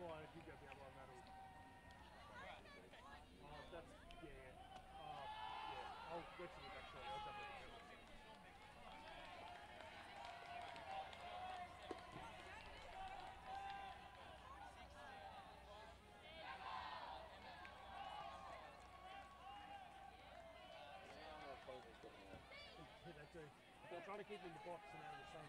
Well, if you go the other one, that'll... that's... Yeah. Yeah. I'll wait till you back shortly. I'll jump over the camera. Yeah, they do. They're trying to keep them in the box and out of the sun.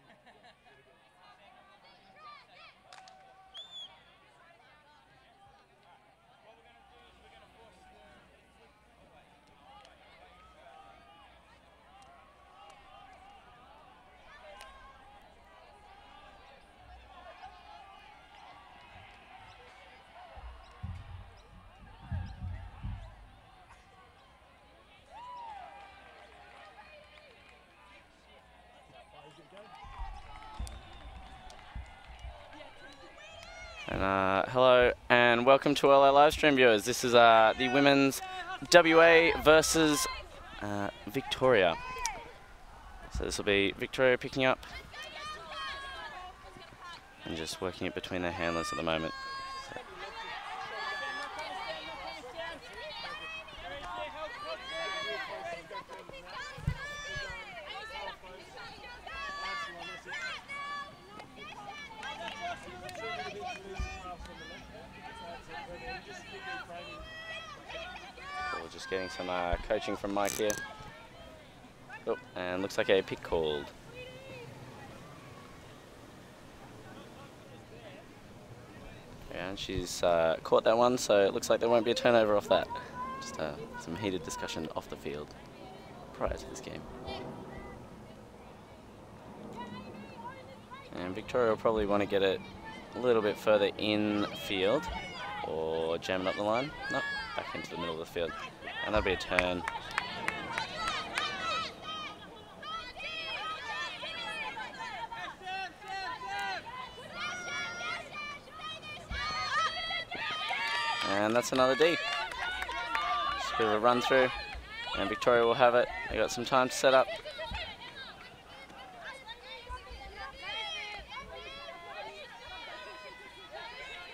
And hello and welcome to all our live stream viewers. This is the women's WA versus Victoria. So this will be Victoria picking up and just working it between their handlers at the moment. So. We're just getting some coaching from Mike here. Oh, and looks like a pick called. Yeah, and she's caught that one, so it looks like there won't be a turnover off that. Just some heated discussion off the field prior to this game. And Victoria will probably want to get it a little bit further in field or jamming up the line. Nope, back into the middle of the field. And that'll be a turn. And that's another D. Just a bit of a run through. And Victoria will have it. They got some time to set up.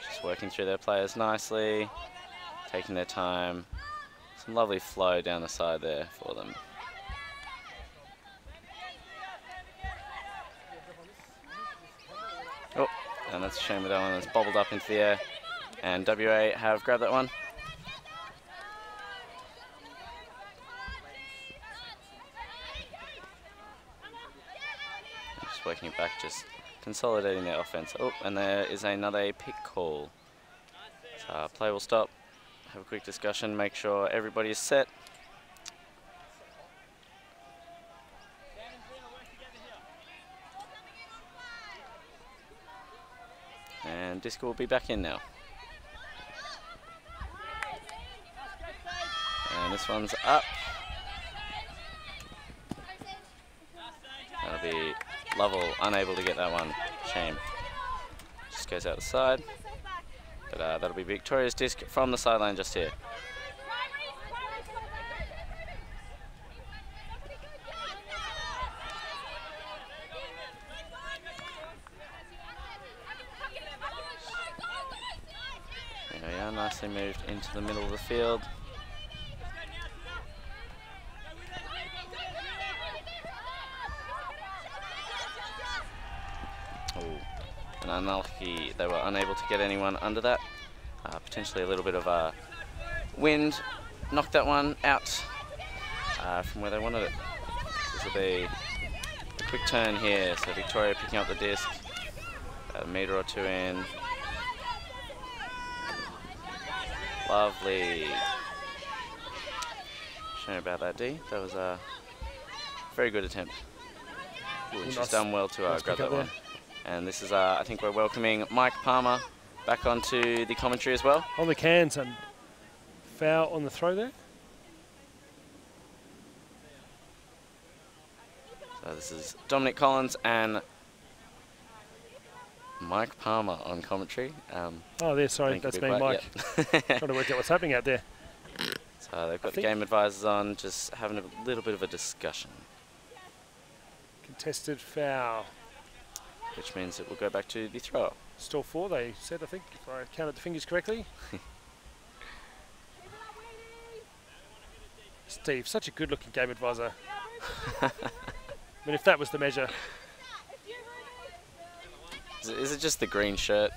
Just working through their players nicely. Taking their time. Some lovely flow down the side there for them. Oh, and that's a shame with that one that's bobbled up into the air. And WA have grabbed that one. Just working it back, just consolidating their offense. Oh, and there is another pick call. So play will stop. Have a quick discussion, make sure everybody is set. And Disco will be back in now. And this one's up. That'll be Lovell, unable to get that one. Shame. Just goes out the side. But that'll be Victoria's disc from the sideline just here. There we are, nicely moved into the middle of the field. And unlucky, they were unable to get anyone under that. Potentially a little bit of wind knocked that one out from where they wanted it. This will be a quick turn here, so Victoria picking up the disc, about a metre or two in. Lovely. Shame about that, D. That was a very good attempt. Ooh, and she's done well to grab that one. And this is, I think we're welcoming Mike Palmer back onto the commentary as well. On the cans and foul on the throw there. So this is Dominic Collins and Mike Palmer on commentary. Oh, there, sorry, that's me, Mike. Yep. Trying to work out what's happening out there. So they've got the game advisors on, just having a little bit of a discussion. Contested foul. which means it will go back to the thrower. Still 4, they said, I think, if I counted the fingers correctly. Steve, such a good-looking game advisor. I mean, if that was the measure. Is it just the green shirt?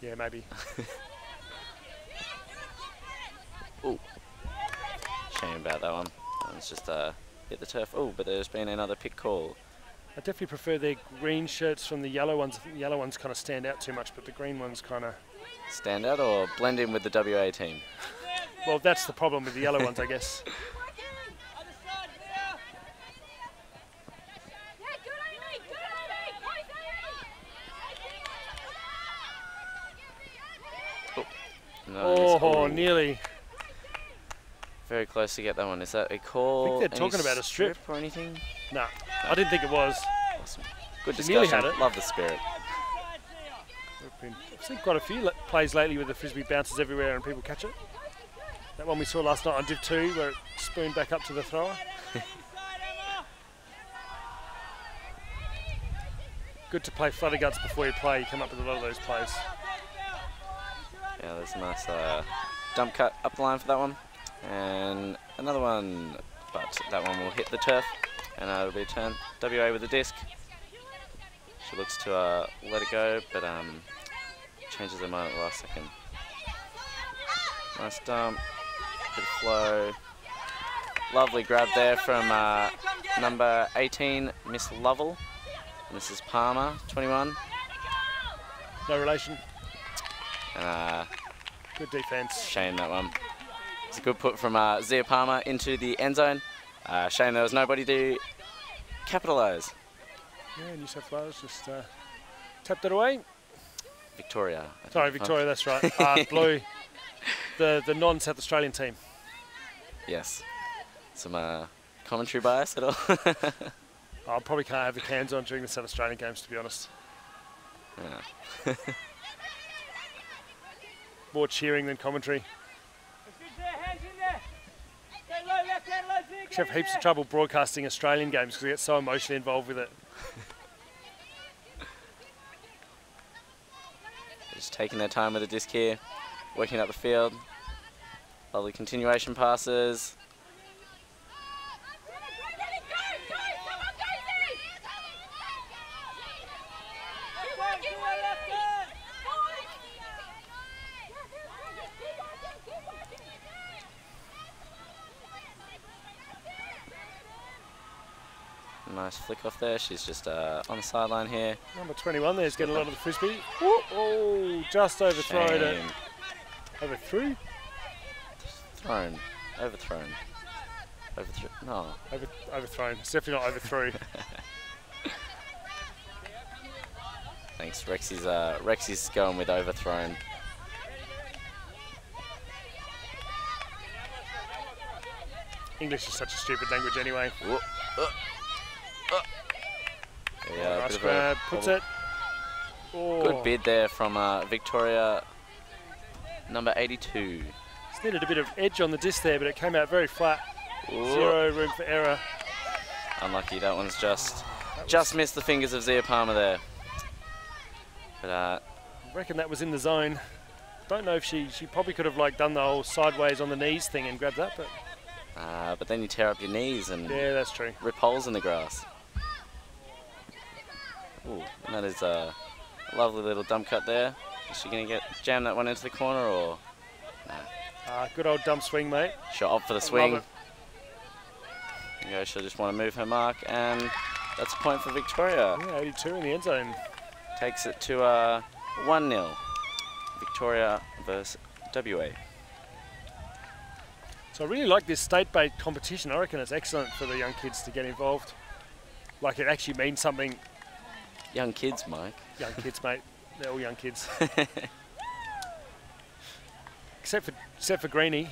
Yeah, maybe. Ooh. Shame about that one. It's just hit the turf. Oh, but there's been another pick call. I definitely prefer their green shirts from the yellow ones. I think the yellow ones kind of stand out too much, but the green ones kind of... Stand out or blend in with the WA team? Well, that's the problem with the yellow ones, I guess. No, oh, nearly. Very close to get that one. Is that a call? I think they're talking about a strip or anything? No, I didn't think it was. Awesome. Good She nearly discussion. had it. Love the spirit. I've seen quite a few plays lately where the frisbee bounces everywhere and people catch it. That one we saw last night on Div 2 where it spooned back up to the thrower. Good to play flutter guts before you play. You come up with a lot of those plays. Yeah, there's a nice dump cut up the line for that one. And another one, but that one will hit the turf. And it'll be a turn. WA with the disc. She looks to let it go, but changes her mind at the last second. Nice dump, good flow. Lovely grab there from number 18, Miss Lovell. Mrs. Palmer, 21. No relation. And good defense. shame that one. It's a good put from Zia Palmer into the end zone. Shame there was nobody to capitalise. Yeah, New South Wales just tapped it away. Victoria. Sorry, Victoria, that's right. Blue, the non-South Australian team. Yes. Some commentary bias at all? I probably can't have the cans on during the South Australian games, to be honest. Yeah. More cheering than commentary. Actually have heaps of trouble broadcasting Australian games because we get so emotionally involved with it. Just taking their time with the disc here, working up the field. Lovely continuation passes. Nice flick off there. She's just on the sideline here. Number 21 there's getting a lot of the frisbee. Ooh, oh, just overthrown it. Shame. Overthrew? Thrown. Overthrown. No. Overthrown. It's definitely not overthrew. Thanks. Rexy's going with overthrown. English is such a stupid language anyway. Yeah, nice grab, puts it. Oh. Good bid there from Victoria, number 82. Just needed a bit of edge on the disc there, but it came out very flat. Ooh. Zero room for error. Unlucky, that one's just missed the fingers of Zia Palmer there. But I reckon that was in the zone. Don't know if she probably could have like done the whole sideways on the knees thing and grabbed that, but then you tear up your knees and yeah, that's true. Rip holes in the grass. Ooh, and that is a lovely little dump cut there. Is she going to jam that one into the corner or? No. Good old dump swing, mate. She'll opt for the swing. There you go, she'll just want to move her mark, and that's a point for Victoria. Yeah, 82 in the end zone. Takes it to 1-0. Victoria versus WA. So I really like this state-based competition. I reckon it's excellent for the young kids to get involved. Like it actually means something. Young kids, Mike. Young kids, mate. They're all young kids. except for Greenie.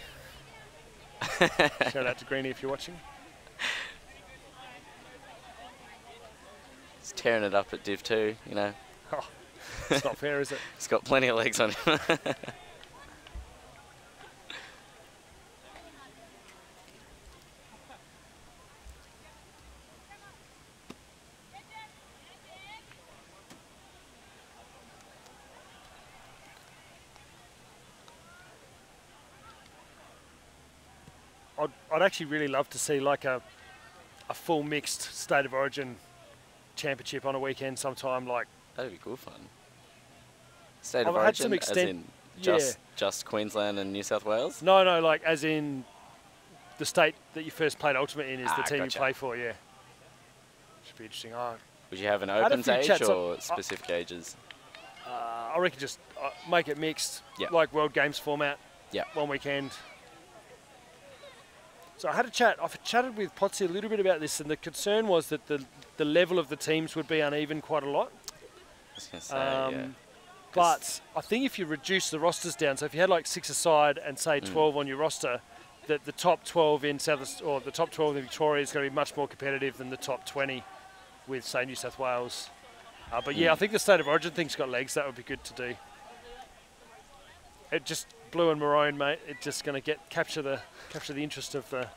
Shout out to Greenie if you're watching. He's tearing it up at Div 2, you know. Oh, it's not fair, is it? He's got plenty of legs on him. I'd actually really love to see like a full mixed State of Origin championship on a weekend sometime. Like That'd be good fun. State I've of had some Origin, as in yeah. just Queensland and New South Wales? No, like as in the state that you first played Ultimate in is the team gotcha. you play for, yeah. Should be interesting. Would you have an had a opens few age chats or specific ages? I reckon just make it mixed, Yep. like World Games format, Yep. one weekend. So I've chatted with Potsy a little bit about this, and the concern was that the level of the teams would be uneven quite a lot. I was going to say, yeah. But I think if you reduce the rosters down, so if you had like 6 aside and say 12 on your roster, that the top 12 in the top 12 in Victoria is going to be much more competitive than the top 20 with, say, New South Wales. But yeah, I think the State of Origin thing's got legs. That would be good to do. It just blue and maroon, mate. It's just going to capture the interest of the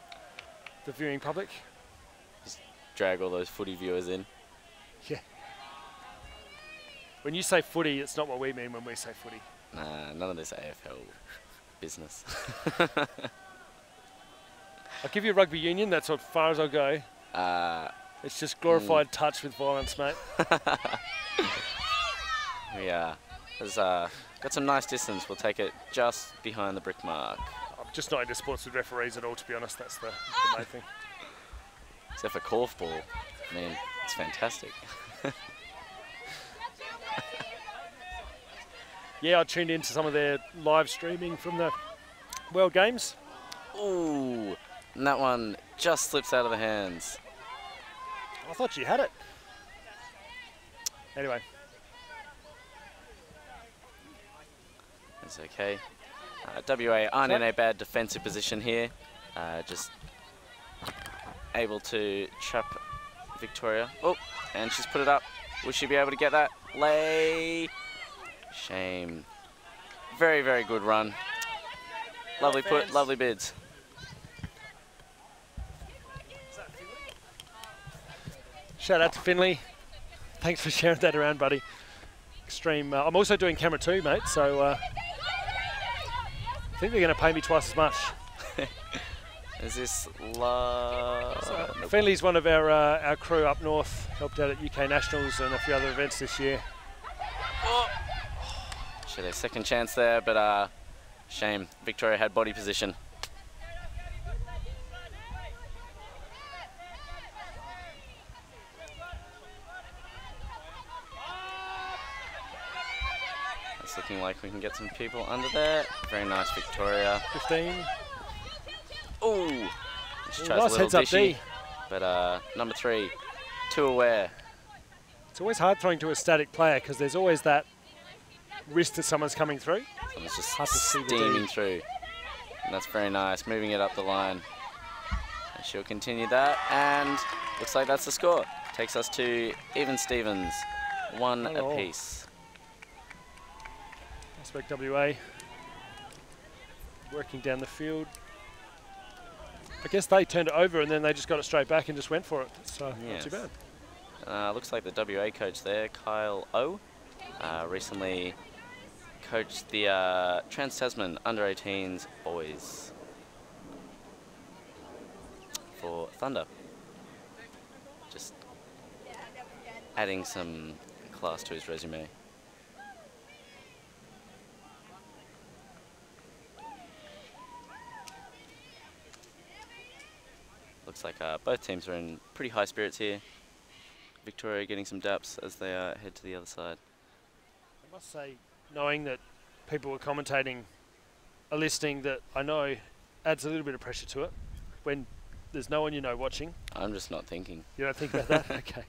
viewing public. Just drag all those footy viewers in. Yeah. When you say footy, it's not what we mean when we say footy. Nah, none of this AFL business. I'll give you rugby union. That's as far as I'll go. It's just glorified touch with violence, mate. Yeah. There's got some nice distance. We'll take it just behind the brick mark. I'm just not into sports with referees at all, to be honest. That's the main thing. Except for korfball. I mean, it's fantastic. Yeah, I tuned into some of their live streaming from the World Games. Ooh, and that one just slips out of the hands. I thought you had it. Anyway. That's okay. WA aren't in a bad defensive position here. Just able to trap Victoria. Oh, and she's put it up. Will she be able to get that? Lay. Shame. Very, very good run. Lovely put, lovely bids. Shout out to Finley. Thanks for sharing that around, buddy. Extreme. I'm also doing camera 2, mate, so I think they're going to pay me twice as much. Is this Finley's one of our crew up north, helped out at UK Nationals and a few other events this year. Oh. Should have a second chance there, but shame. Victoria had body position. It's looking like we can get some people under there. Very nice, Victoria. 15. Ooh, she tries nice a little heads up dishy, D. but number 3, too aware. It's always hard throwing to a static player because there's always that risk that someone's coming through. Someone's just hard to see the steaming D. through. And that's very nice, moving it up the line. And she'll continue that, and looks like that's the score. Takes us to even Stevens, 1 apiece. Aspect WA working down the field. I guess they turned it over and then they just got it straight back and just went for it. So yes. Not too bad. Looks like the WA coach there, Kyle O, recently coached the Trans-Tasman under-18s boys for Thunder. Just adding some class to his resume. Looks like both teams are in pretty high spirits here. Victoria getting some daps as they head to the other side. I must say, knowing that people were commentating a listing that I know adds a little bit of pressure to it when there's no one you know watching. I'm just not thinking. You don't think about that? Okay.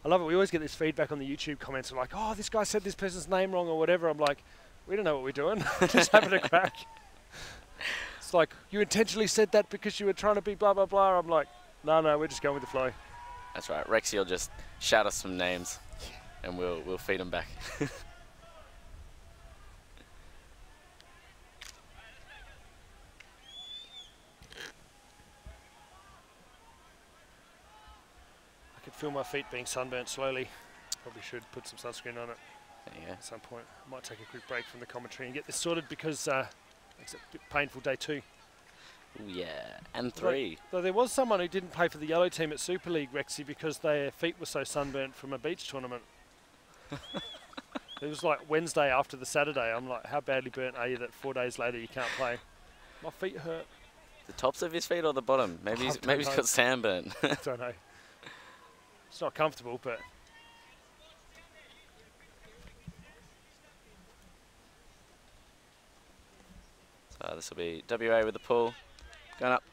I love it. We always get this feedback on the YouTube comments like, oh, this guy said this person's name wrong or whatever. I'm like, we don't know what we're doing. Just having a crack. It's like, you intentionally said that because you were trying to be blah, blah, blah. I'm like, no, we're just going with the flow. That's right. Rexy will just shout us some names and we'll feed them back. I can feel my feet being sunburnt slowly. Probably should put some sunscreen on it There you go. at some point. I might take a quick break from the commentary and get this sorted because Makes it a bit painful day 2. Ooh, yeah, and 3. Though there was someone who didn't play for the yellow team at Super League, Rexy, because their feet were so sunburnt from a beach tournament. It was like Wednesday after the Saturday. I'm like, how badly burnt are you that 4 days later you can't play? My feet hurt. The tops of his feet or the bottom? Maybe he's got sandburn. Don't know. It's not comfortable, but... So this will be WA with the pull, going up,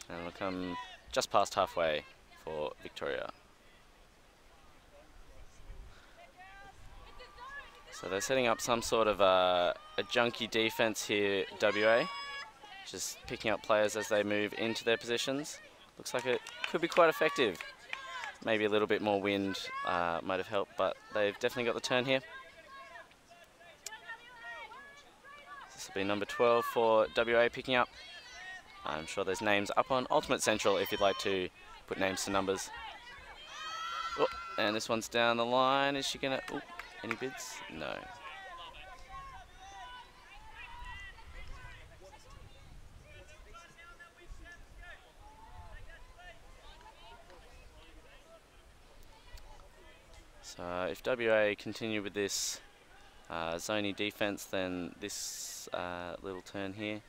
and we'll come just past halfway for Victoria. So they're setting up some sort of a junky defense here, WA, just picking up players as they move into their positions. Looks like it could be quite effective. Maybe a little bit more wind might have helped, but they've definitely got the turn here. This will be number 12 for WA picking up. I'm sure there's names up on Ultimate Central if you'd like to put names to numbers. Oh, and this one's down the line. Is she gonna... Oh, any bids? No. So if WA continue with this zony defense, then this little turn here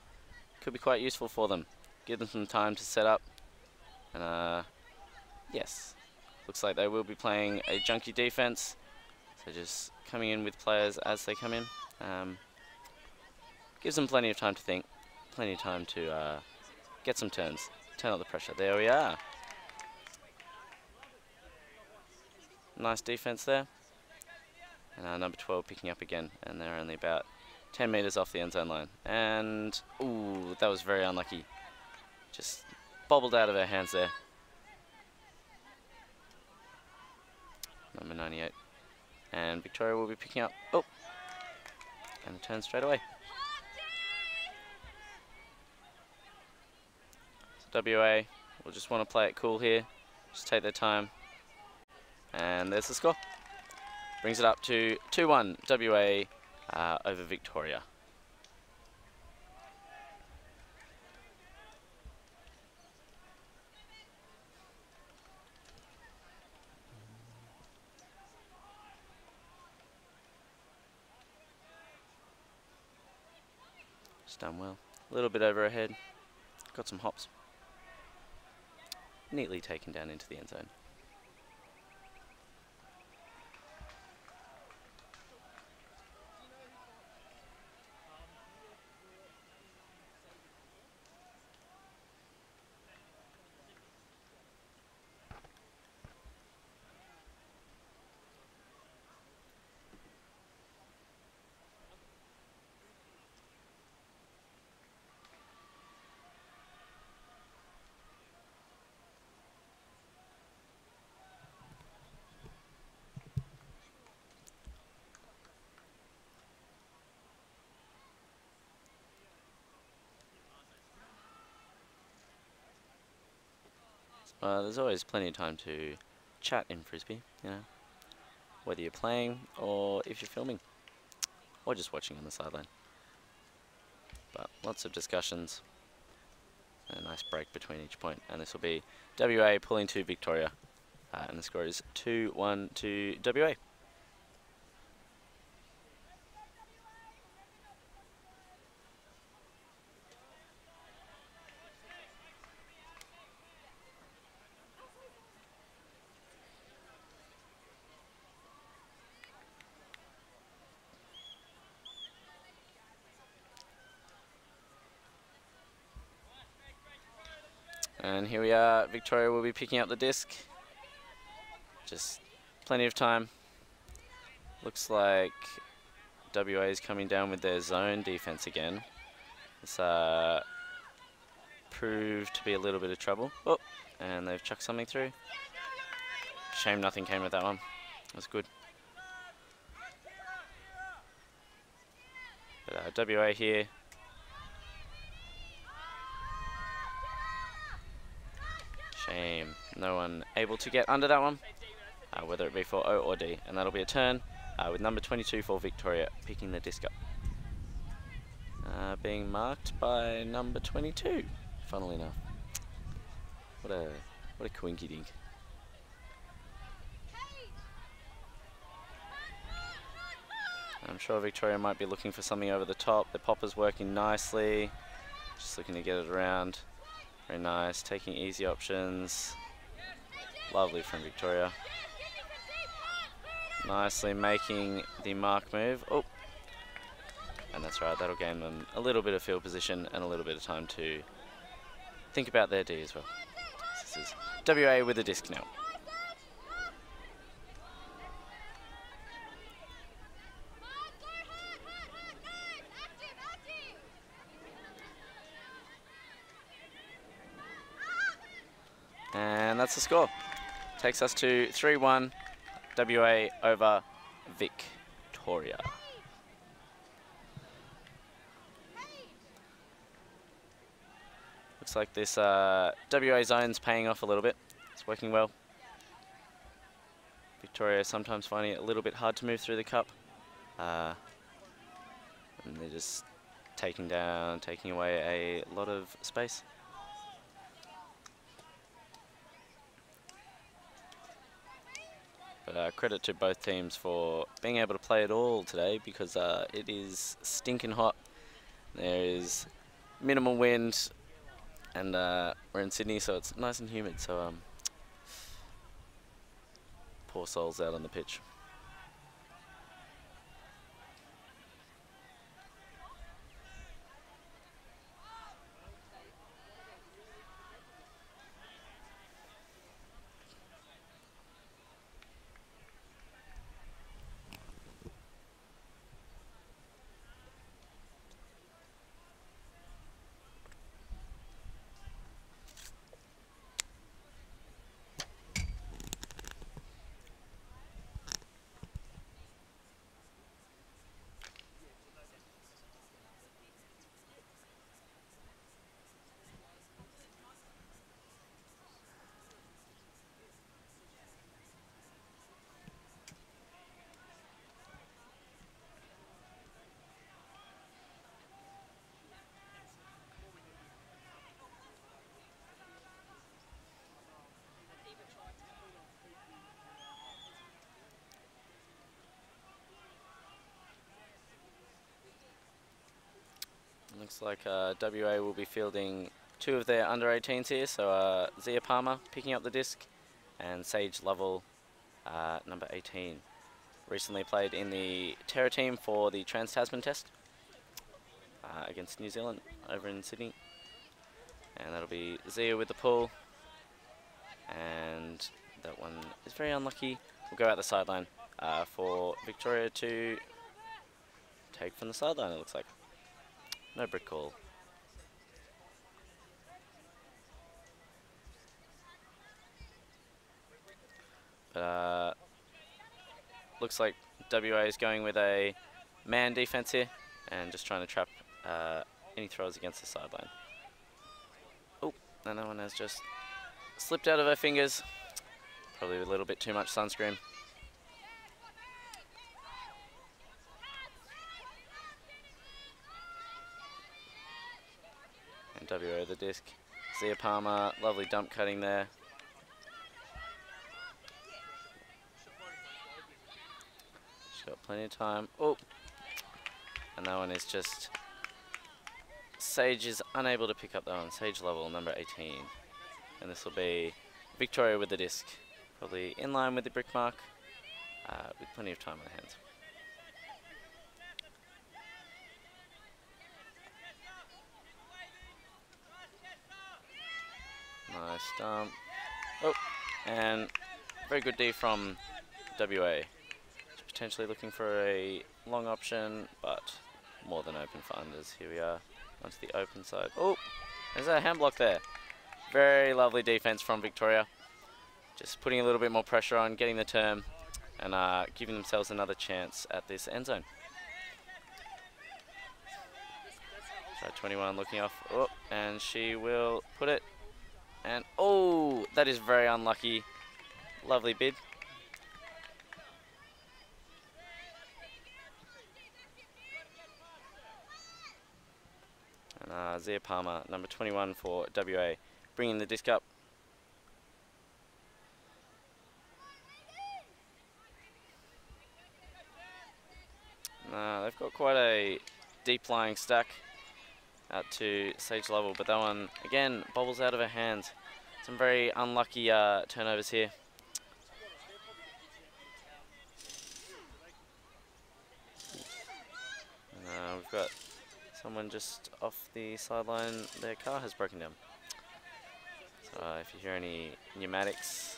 could be quite useful for them. Give them some time to set up. And yes, looks like they will be playing a junky defense. So just coming in with players as they come in. Gives them plenty of time to think, plenty of time to get some turns, turn up the pressure. There we are. Nice defense there. And number 12 picking up again, and they're only about 10 meters off the end zone line. And, ooh, that was very unlucky. Just bobbled out of her hands there. Number 98. And Victoria will be picking up, oh, and a turn straight away. So WA will just want to play it cool here, just take their time. And there's the score. Brings it up to 2-1 WA over Victoria. Just done well. A little bit over her head. Got some hops. Neatly taken down into the end zone. There's always plenty of time to chat in Frisbee, you know, whether you're playing or if you're filming or just watching on the sideline. But lots of discussions and a nice break between each point. And this will be WA pulling to Victoria. And the score is 2-1 to WA. And here we are, Victoria will be picking up the disc. Just plenty of time. Looks like WA is coming down with their zone defense again. This proved to be a little bit of trouble. Oh, and they've chucked something through. Shame nothing came with that one. That's good. But WA here. Shame. No one able to get under that one, whether it be for O or D. And that'll be a turn with number 22 for Victoria picking the disc up. being marked by number 22, funnily enough. What a coinky dink. I'm sure Victoria might be looking for something over the top. The popper's working nicely. Just looking to get it around. Very nice, taking easy options. Lovely from Victoria. Nicely making the mark move. Oh, and that's right, that'll gain them a little bit of field position and a little bit of time to think about their D as well. This is WA with the disc now. And that's the score. Takes us to 3-1, WA over Victoria. Looks like this WA zone's paying off a little bit. It's working well. Victoria sometimes finding it a little bit hard to move through the cup. And they're just taking away a lot of space. But credit to both teams for being able to play it all today, because it is stinking hot. There is minimal wind, and we're in Sydney, so it's nice and humid. So poor souls out on the pitch. Looks like WA will be fielding two of their under-18s here. So Zia Palmer picking up the disc, and Sage Lovell, number 18. Recently played in the Terra team for the Trans-Tasman Test against New Zealand over in Sydney. And that'll be Zia with the pull. And that one is very unlucky. We'll go out the sideline for Victoria to take from the sideline, it looks like. No brick call. But looks like WA is going with a man defense here and just trying to trap any throws against the sideline. Oh, and that one has just slipped out of her fingers. Probably a little bit too much sunscreen. And WA the disc. Zia Palmer, lovely dump cutting there. She's got plenty of time. Oh, and that one is just, Sage is unable to pick up that one. Sage Lovell, number 18. And this will be Victoria with the disc. Probably in line with the brick mark, with plenty of time on hands. Nice dump. Oh, and very good D from WA. Potentially looking for a long option, but more than open for unders. Here we are onto the open side. Oh, there's a hand block there. Very lovely defense from Victoria. Just putting a little bit more pressure on, getting the term, and giving themselves another chance at this end zone. So 21 looking off. Oh, and she will put it. And oh, that is very unlucky. Lovely bid. Zia Palmer, number 21 for WA, bringing the disc up. They've got quite a deep lying stack out to stage level, but that one again bobbles out of her hands. Some very unlucky turnovers here. We've got someone just off the sideline. Their car has broken down. So if you hear any pneumatics,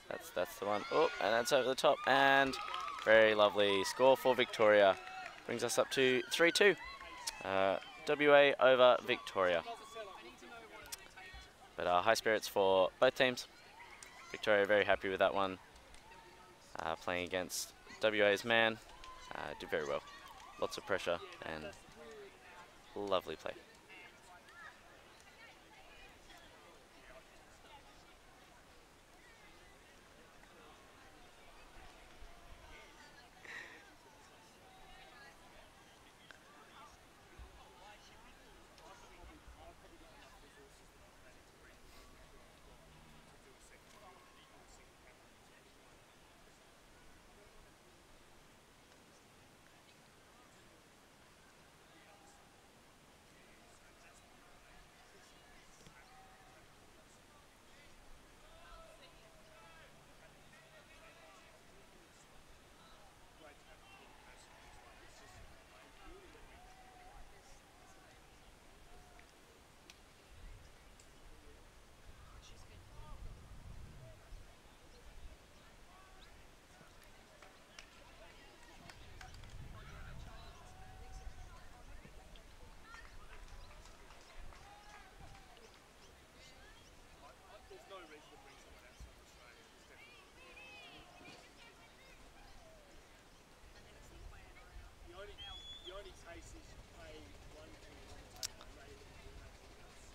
that's the one. Oh, and that's over the top, and very lovely score for Victoria. Brings us up to 3-2. WA over Victoria. But high spirits for both teams. Victoria very happy with that one. Playing against WA's man. Did very well. Lots of pressure and lovely play.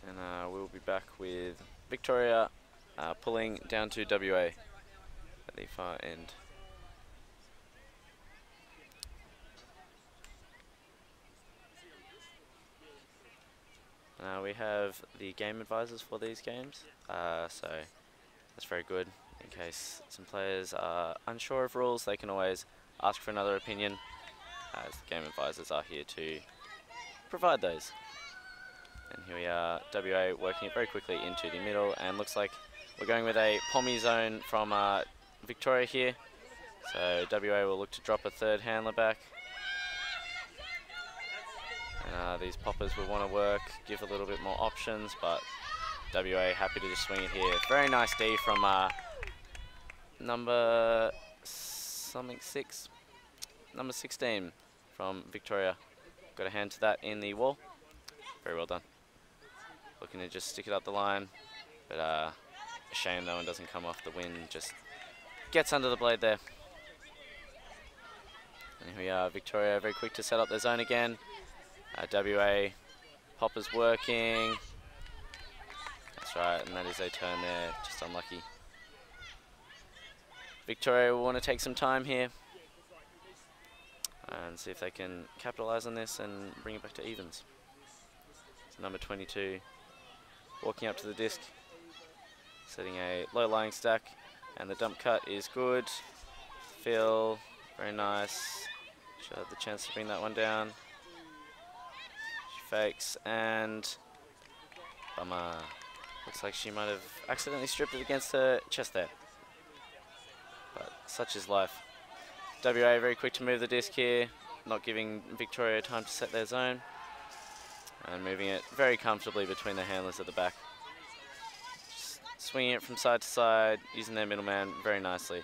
And we'll be back with Victoria pulling down to WA at the far end. We have the game advisors for these games, so that's very good. In case some players are unsure of rules, they can always ask for another opinion, as the game advisors are here to provide those. And here we are, WA working it very quickly into the middle, and looks like we're going with a pommy zone from Victoria here. So WA will look to drop a third handler back. And these poppers will want to work, give a little bit more options, but WA happy to just swing it here. Very nice D from number 16 from Victoria. Got a hand to that in the wall. Very well done. Looking to just stick it up the line, but a shame that one doesn't come off. The wind just gets under the blade there. And here we are, Victoria very quick to set up their zone again. WA poppers working. That's right, and that is a turn there, just unlucky. Victoria will want to take some time here and see if they can capitalize on this and bring it back to evens. So number 22 walking up to the disc, setting a low-lying stack, and the dump cut is good. Phil, very nice. She'll have the chance to bring that one down. She fakes, and bummer. Looks like she might have accidentally stripped it against her chest there. But such is life. WA very quick to move the disc here, not giving Victoria time to set their zone. And moving it very comfortably between the handlers at the back. Just swinging it from side to side, using their middleman very nicely.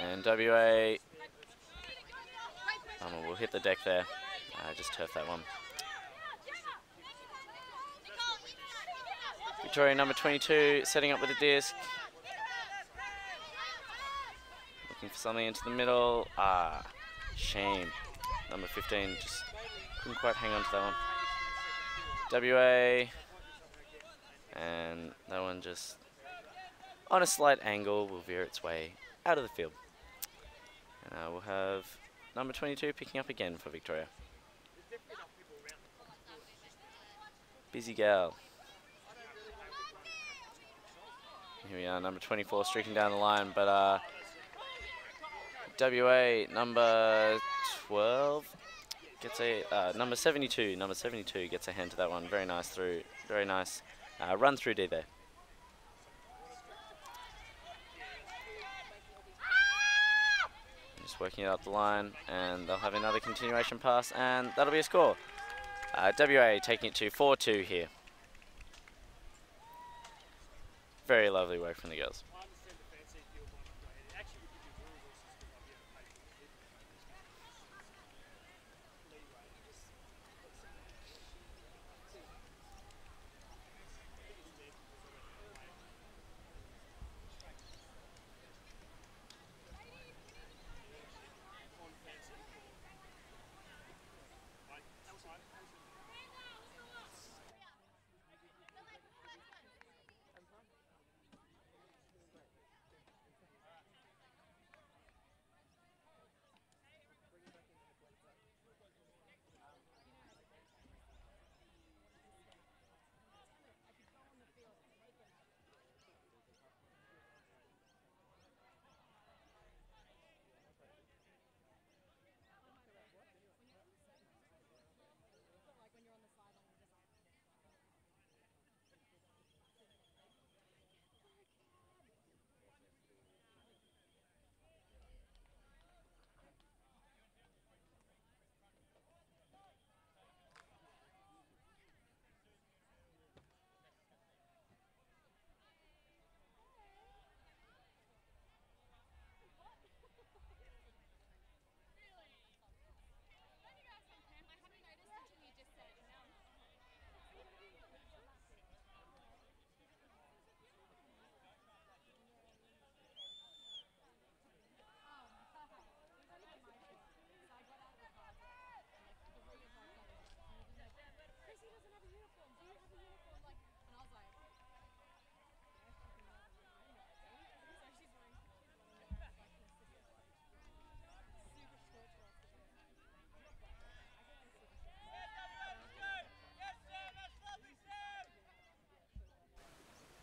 And WA will hit the deck there. Just turf that one. Victoria number 22 setting up with a disc. Looking for something into the middle. Shame. Number 15 just couldn't quite hang on to that one. WA. And that one just on a slight angle will veer its way out of the field. And we'll have number 22 picking up again for Victoria. Busy gal. Here we are, number 24 streaking down the line, but WA number 12 gets a number 72. Number 72 gets a hand to that one. Very nice through. Very nice run through D there. Just working it up the line, and they'll have another continuation pass, and that'll be a score. WA taking it to 4-2 here. Very lovely work from the girls.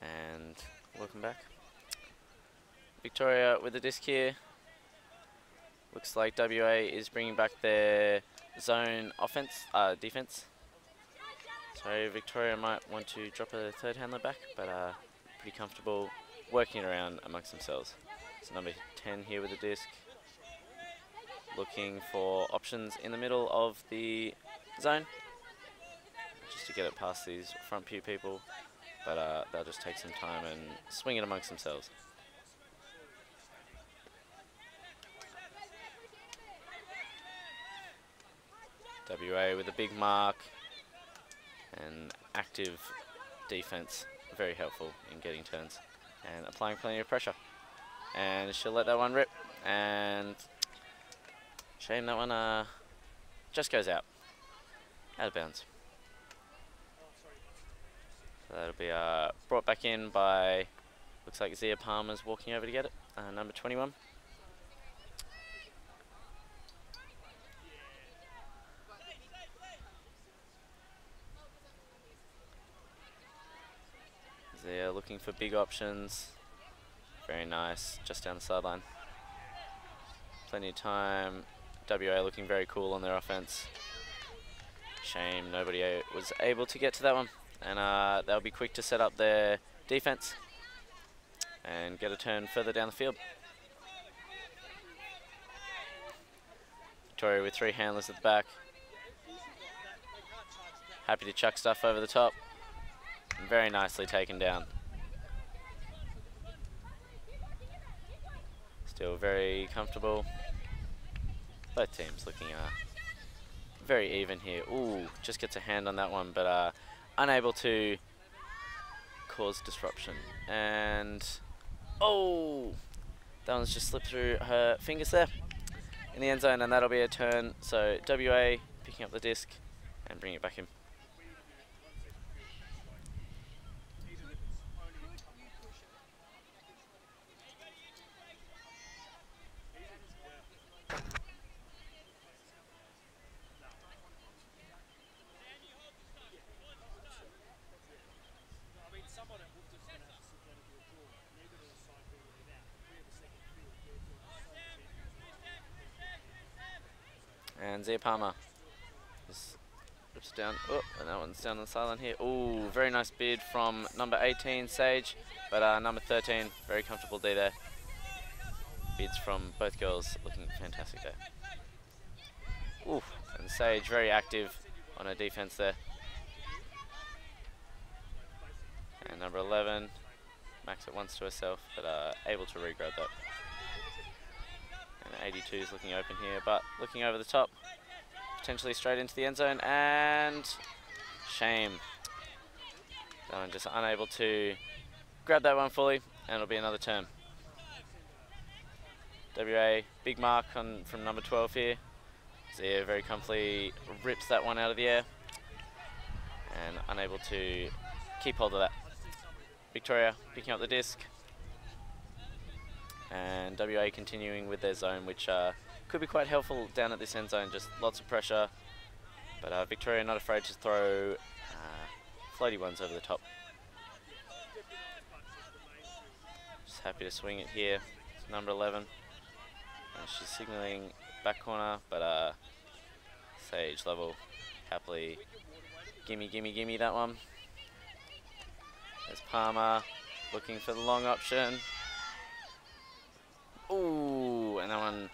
And welcome back. Victoria with the disc here. Looks like WA is bringing back their zone defense. So Victoria might want to drop a third handler back, but pretty comfortable working around amongst themselves. So number 10 here with the disc, looking for options in the middle of the zone, just to get it past these front pew people, but they'll just take some time and swing it amongst themselves. WA with a big mark and active defense, very helpful in getting turns and applying plenty of pressure. And she'll let that one rip, and shame that one just goes out of bounds. So that'll be brought back in by, looks like Zia Palmer's walking over to get it, number 21. They're looking for big options. Very nice, just down the sideline. Plenty of time. WA looking very cool on their offense. Shame nobody was able to get to that one. And they'll be quick to set up their defense and get a turn further down the field. Victoria with 3 handlers at the back. Happy to chuck stuff over the top. Very nicely taken down. Still very comfortable. Both teams looking very even here. Ooh, just gets a hand on that one, but unable to cause disruption. And oh, that one's just slipped through her fingers there in the end zone, and that'll be a turn. So WA picking up the disc and bringing it back in. And Zia Palmer just rips down. Oh, and that one's down on the sideline here. Ooh, very nice bid from number 18, Sage. But number 13, very comfortable D there. Bids from both girls looking fantastic there. Ooh, and Sage very active on her defense there. And number 11, Max it once to herself, but able to regrab that. And 82 is looking open here, but looking over the top, potentially straight into the end zone, and shame. That one just unable to grab that one fully, and it'll be another turn. WA, big mark on from number 12 here. Zia very comfortably rips that one out of the air, and unable to keep hold of that. Victoria picking up the disc, and WA continuing with their zone, which could be quite helpful down at this end zone, just lots of pressure, but Victoria not afraid to throw floaty ones over the top. Just happy to swing it here. It's number 11, and she's signaling back corner, but Sage level happily gimme that one. There's Palmer looking for the long option. Ooh, and that one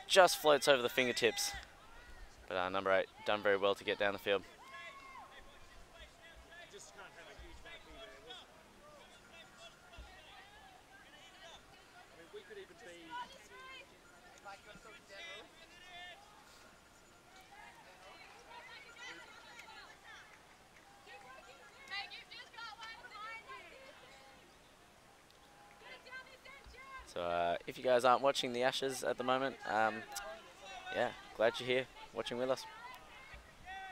just floats over the fingertips. But number 8 done very well to get down the field. So if you guys aren't watching the Ashes at the moment, yeah, glad you're here watching with us.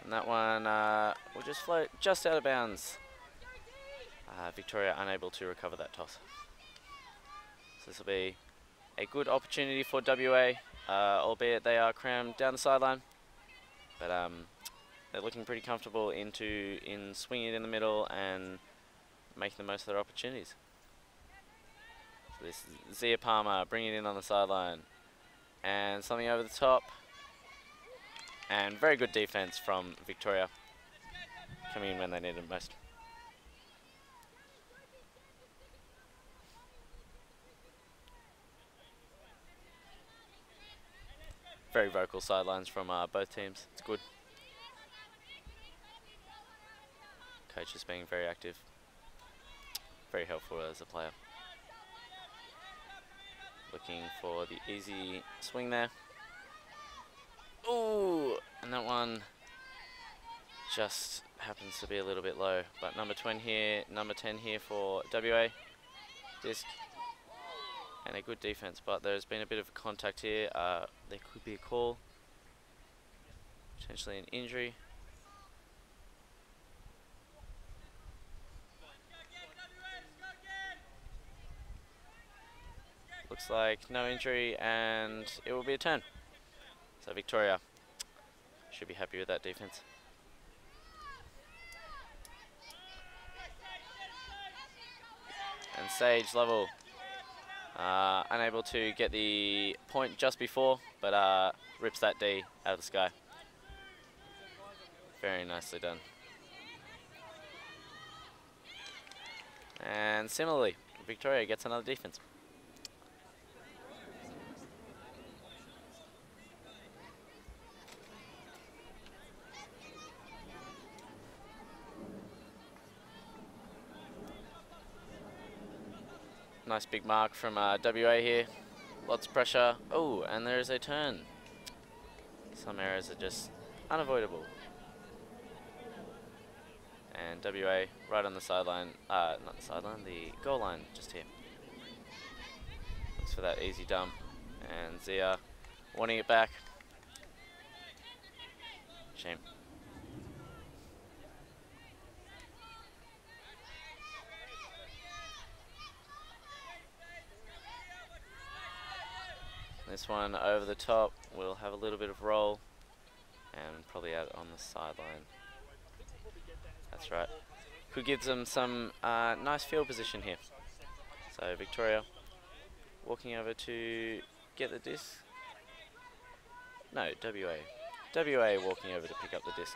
And that one will just float just out of bounds. Victoria unable to recover that toss. So this will be a good opportunity for WA, albeit they are crammed down the sideline. But they're looking pretty comfortable in swinging it in the middle and making the most of their opportunities. So this is Zia Palmer bringing it in on the sideline, and something over the top, and very good defense from Victoria, coming in when they need it most. Very vocal sidelines from both teams. It's good. Coach is being very active, very helpful as a player. Looking for the easy swing there. Ooh, and that one just happens to be a little bit low. But number 10 here for WA. Disc. And a good defense, but there's been a bit of contact here. There could be a call. Potentially an injury. Looks like no injury, and it will be a turn. So Victoria should be happy with that defense. And Sage level, unable to get the point just before, but rips that D out of the sky. Very nicely done. And similarly, Victoria gets another defense. Nice big mark from WA here. Lots of pressure. Oh, and there is a turn. Some errors are just unavoidable. And WA right on the sideline, not the sideline, the goal line just here. Looks for that easy dump. And Zia wanting it back. Shame. This one over the top will have a little bit of roll and probably out on the sideline. That's right. Could give them some nice field position here. So Victoria walking over to get the disc. No, WA. WA walking over to pick up the disc.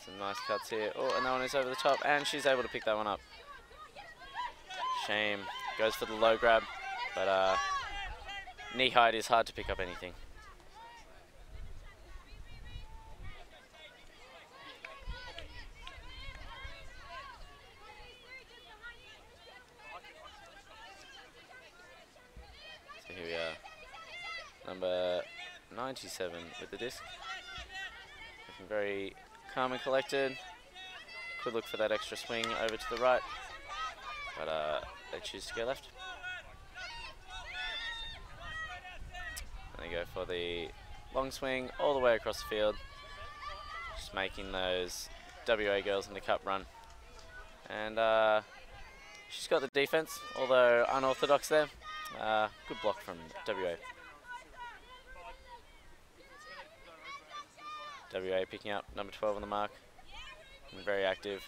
Some nice cuts here. Oh, and that one is over the top, and she's able to pick that one up. Shame. Goes for the low grab, but knee height is hard to pick up anything. So here we are. Number 97 with the disc. Looking very calm and collected. Could look for that extra swing over to the right, but they choose to go left. And they go for the long swing all the way across the field, just making those WA girls in the cup run. And she's got the defense, although unorthodox there. Good block from WA. WA picking up number 12 on the mark. And very active.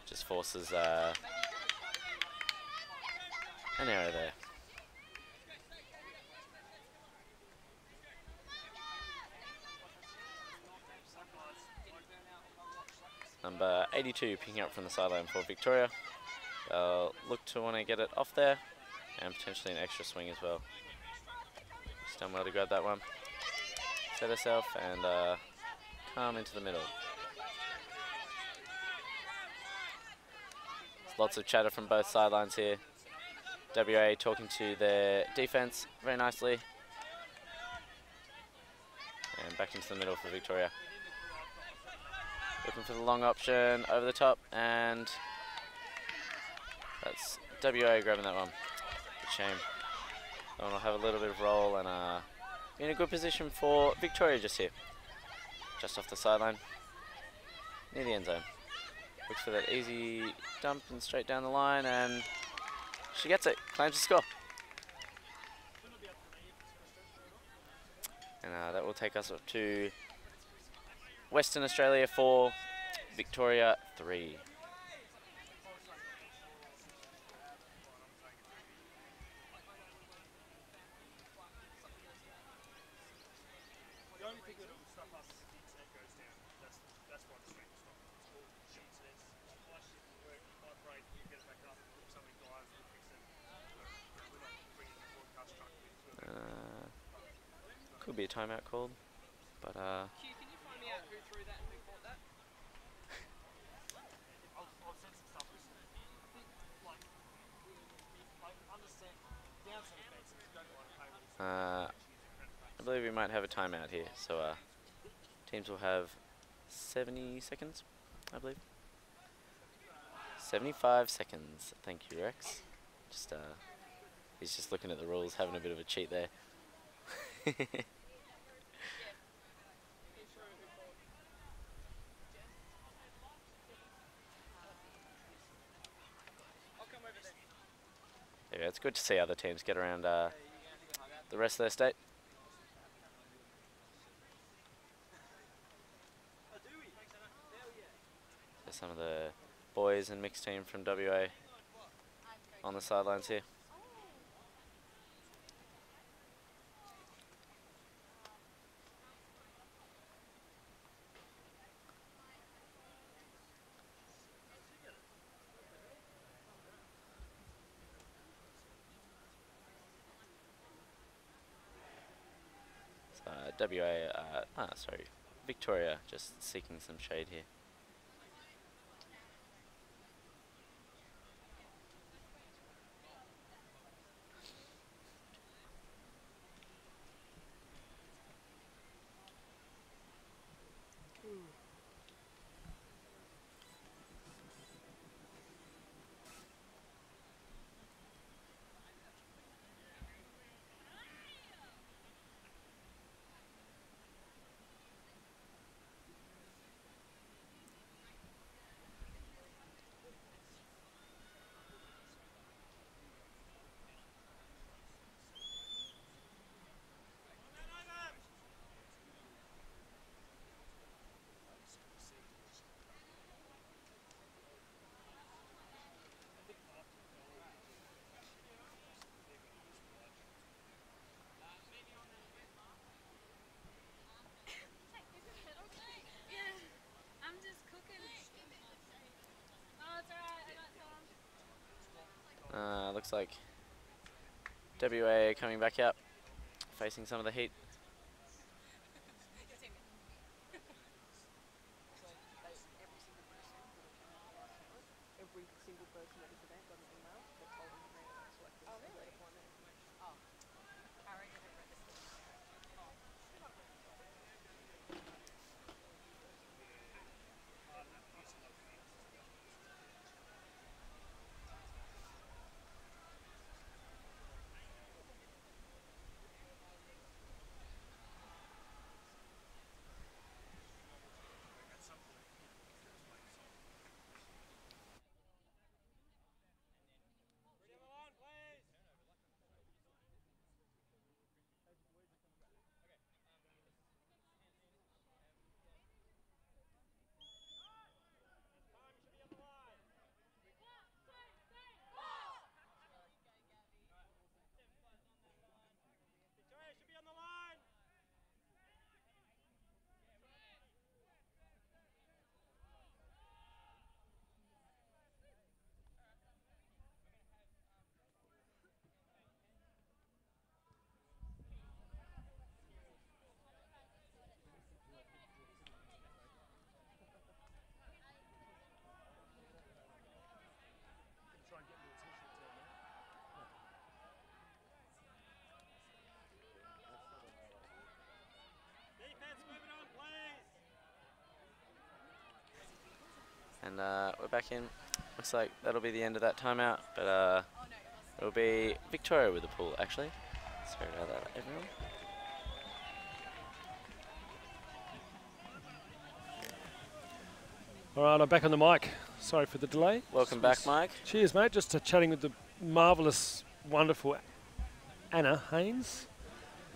Just forces an error there. Number 82 picking up from the sideline for Victoria. They'll look to want to get it off there, and potentially an extra swing as well. She's done well to grab that one. Set herself and calm into the middle. There's lots of chatter from both sidelines here. WA talking to their defense very nicely. And back into the middle for Victoria. Looking for the long option over the top, and that's WA grabbing that one. Good shame. That one will have a little bit of roll and in a good position for Victoria just here. Just off the sideline, near the end zone. Looks for that easy dump and straight down the line, and she gets it, claims the score. And that will take us up to Western Australia 4, Victoria 3. The only thing that will stop us is if the internet goes down. That's why the stream will stop. It's all sheets and it's flash it can work, it might break, you get it back up, something dies, we'll fix it. We're not bringing the broadcast truck with it. Could be a timeout called, but Q, can you find me out who threw that and who caught that? I'll send some stuff. Listen, like, I understand downside effects if you don't want to pay all this. I believe we might have a timeout here, so teams will have 70 seconds, I believe. 75 seconds. Thank you, Rex. Just he's just looking at the rules, having a bit of a cheat there. Yeah, it's good to see other teams get around the rest of their state. There's some of the boys and mixed team from WA on the sidelines here. Sorry, Victoria just seeking some shade here. looks like WA coming back out, facing some of the heat. Every single person at this event got an email that told them they were selected. Oh, really? Oh. Harry didn't register. And we're back in. Looks like that'll be the end of that timeout, but it'll be Victoria with the pool, actually. Sorry about that, everyone. All right, I'm back on the mic. Sorry for the delay. Welcome back, Mike. Cheers, mate. Just chatting with the marvellous, wonderful Anna Haynes.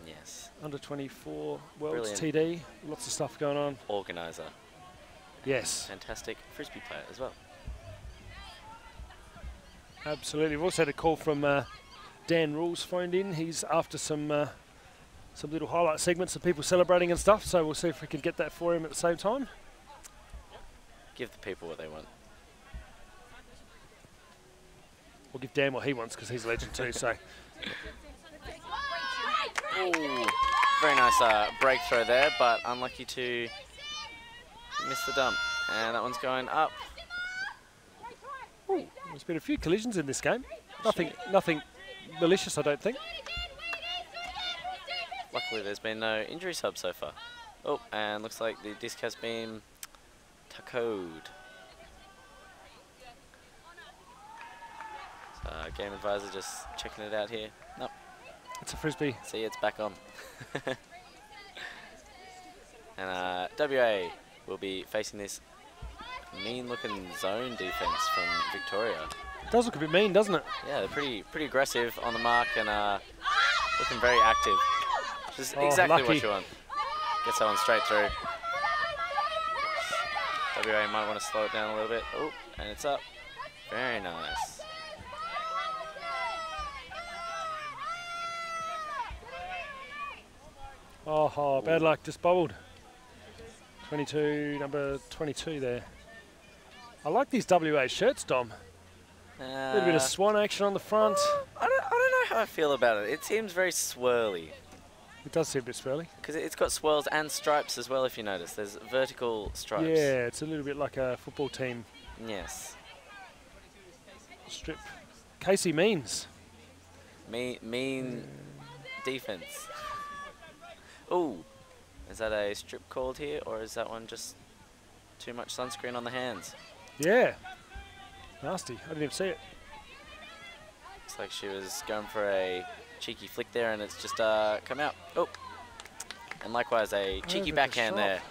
Yes. Under 24 Worlds Brilliant. TD. Lots of stuff going on. Organiser. Yes. Fantastic frisbee player as well. Absolutely. We've also had a call from Dan Rules phoned in. He's after some little highlight segments of people celebrating and stuff. So we'll see if we can get that for him at the same time. Give the people what they want. We'll give Dan what he wants because he's a legend too. So. Ooh, very nice break throw there, but unlucky to miss the dump. And that one's going up. Ooh, there's been a few collisions in this game. Nothing malicious, I don't think. Luckily, there's been no injury subs so far. Oh, and looks like the disc has been tacoed. So, game advisor just checking it out here. Nope. It's a frisbee. See, it's back on. And WA will be facing this mean-looking zone defense from Victoria. It does look a bit mean, doesn't it? Yeah, they're pretty aggressive on the mark and looking very active, which is exactly lucky. what you want. Gets that one straight through. WA might want to slow it down a little bit. Oh, and it's up. Very nice. Oh, bad luck, just bobbled. 22, number 22 there. I like these WA shirts, Dom. A little bit of swan action on the front. I don't know how I feel about it. It seems very swirly. It does seem a bit swirly. Because it's got swirls and stripes as well, if you notice. There's vertical stripes. Yeah, it's a little bit like a football team Yes. strip. Casey Means. Mean defense. Ooh. Is that a strip called here, or is that one just too much sunscreen on the hands? Yeah. Nasty. I didn't even see it. Looks like she was going for a cheeky flick there, and it's just come out. Oh. And likewise, a cheeky Over the backhand top. there.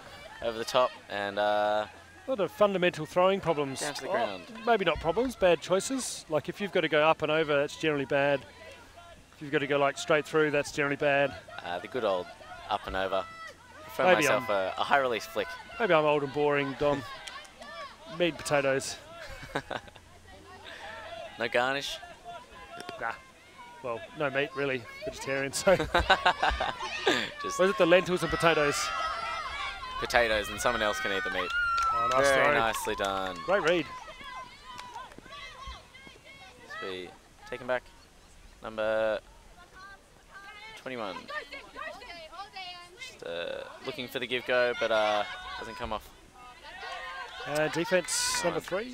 Over the top, and A lot of fundamental throwing problems. down to the ground. Maybe not problems, bad choices. Like if you've got to go up and over, that's generally bad. If you've got to go like straight through, that's generally bad. The good old up and over. Throw Maybe myself a high release flick. Maybe I'm old and boring, Dom. Meat and potatoes. No garnish. Nah. Well, no meat really. Vegetarian. So Just was it the lentils and potatoes? potatoes, and someone else can eat the meat. Oh, nice Very throw. nicely done. Great read. So we take him back. number 21. Just looking for the give go, but doesn't come off. Defense number 3.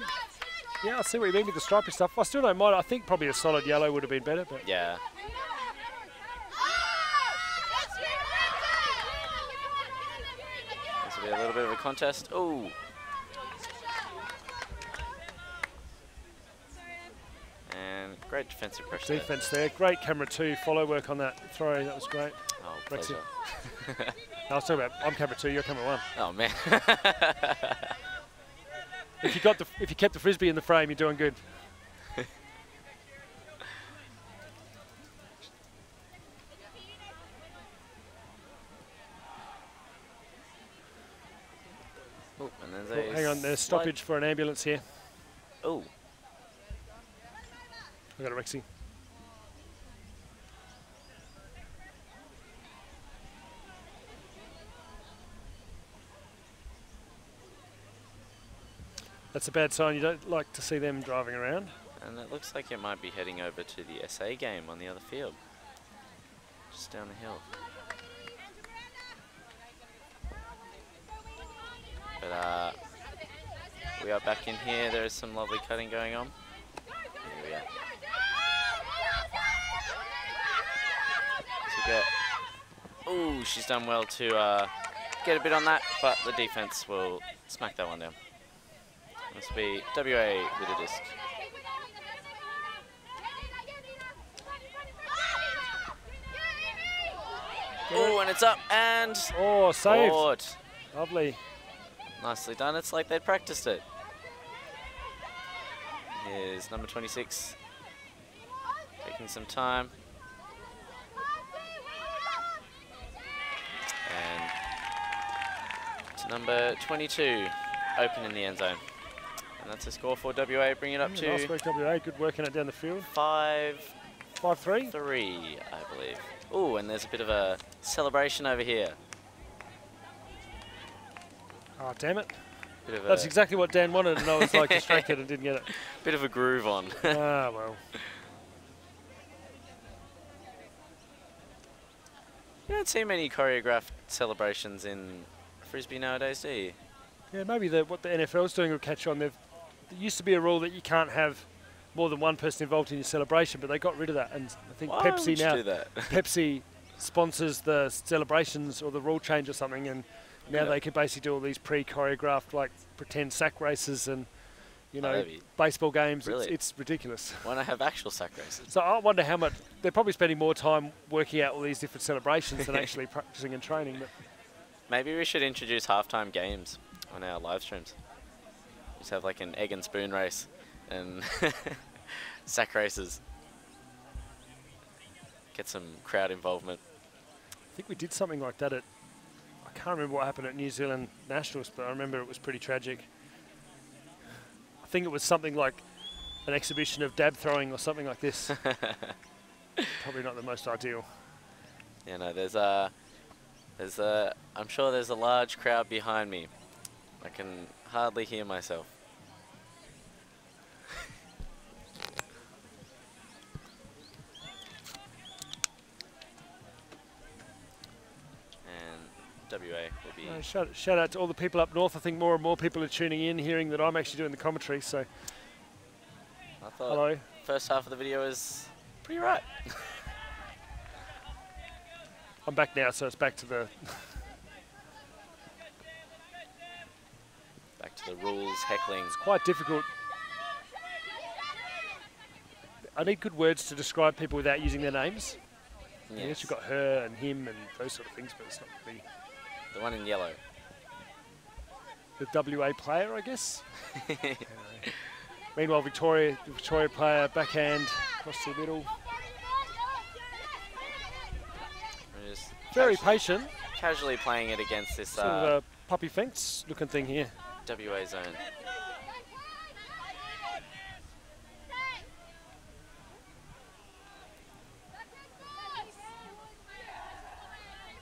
Yeah, I see what you mean with the stripy stuff. I still don't mind. I think probably a solid yellow would have been better. But Yeah. This will be a little bit of a contest. Oh. And great defensive pressure. Defense there. Great camera 2 follow work on that throw. That was great. Oh, Brexit. pleasure. I was talking about, I'm camera 2, you're camera 1. Oh, man. If you kept the frisbee in the frame, you're doing good. Oh, and there's Oh, hang on, there's stoppage for an ambulance here. Oh. I got a Rexy. That's a bad sign. You don't like to see them driving around. And it looks like it might be heading over to the SA game on the other field. Just down the hill. But we are back in here. There is some lovely cutting going on. Here we are. Oh, she's done well to get a bit on that, but the defense will smack that one down. Must be WA with a disc. Oh, and it's up and Oh, saved. caught. Lovely. Nicely done. It's like they'd practiced it. Here's number 26. Taking some time. And to number 22. Open in the end zone. And that's a score for WA. Bring it up to Nice work, WA. Good working it down the field. 5-3, 5-3. I believe. Oh, and there's a bit of a celebration over here. Oh, damn it. Bit of That's a exactly what Dan wanted, and I was like distracted and didn't get it. bit of a groove on. Ah, well. You don't see many choreographed celebrations in Frisbee nowadays, do you? Yeah, maybe what the NFL's doing will catch on. There used to be a rule that you can't have more than one person involved in your celebration, but they got rid of that. And I think Why Pepsi would you now, do that? Pepsi sponsors the celebrations or the rule change or something, and now Yeah. they can basically do all these pre-choreographed, like pretend sack races and, you know, that'd be baseball games. brilliant. It's ridiculous. Why not have actual sack races? So I wonder how much they're probably spending more time working out all these different celebrations than actually practicing and training. But Maybe we should introduce halftime games on our live streams. Just have like an egg and spoon race and sack races. Get some crowd involvement. I think we did something like that at, I can't remember what happened at New Zealand Nationals, but I remember it was pretty tragic. I think it was something like an exhibition of dab throwing or something like this. Probably not the most ideal. You know, I'm sure there's a large crowd behind me. I can hardly hear myself. And WA will be... Shout out to all the people up north. I think more and more people are tuning in, hearing that I'm actually doing the commentary. So, I thought hello. first half of the video is pretty right. I'm back now, so it's back to the... Back to the rules, heckling. It's quite difficult. I need good words to describe people without using their names. I guess Yes. you've got her and him and those sort of things, but it's not really The one in yellow. the WA player, I guess. Meanwhile, Victoria player, backhand, across the middle. We're just Very casually- patient. Casually playing it against this Sort of a puppy fence looking thing here. WA zone.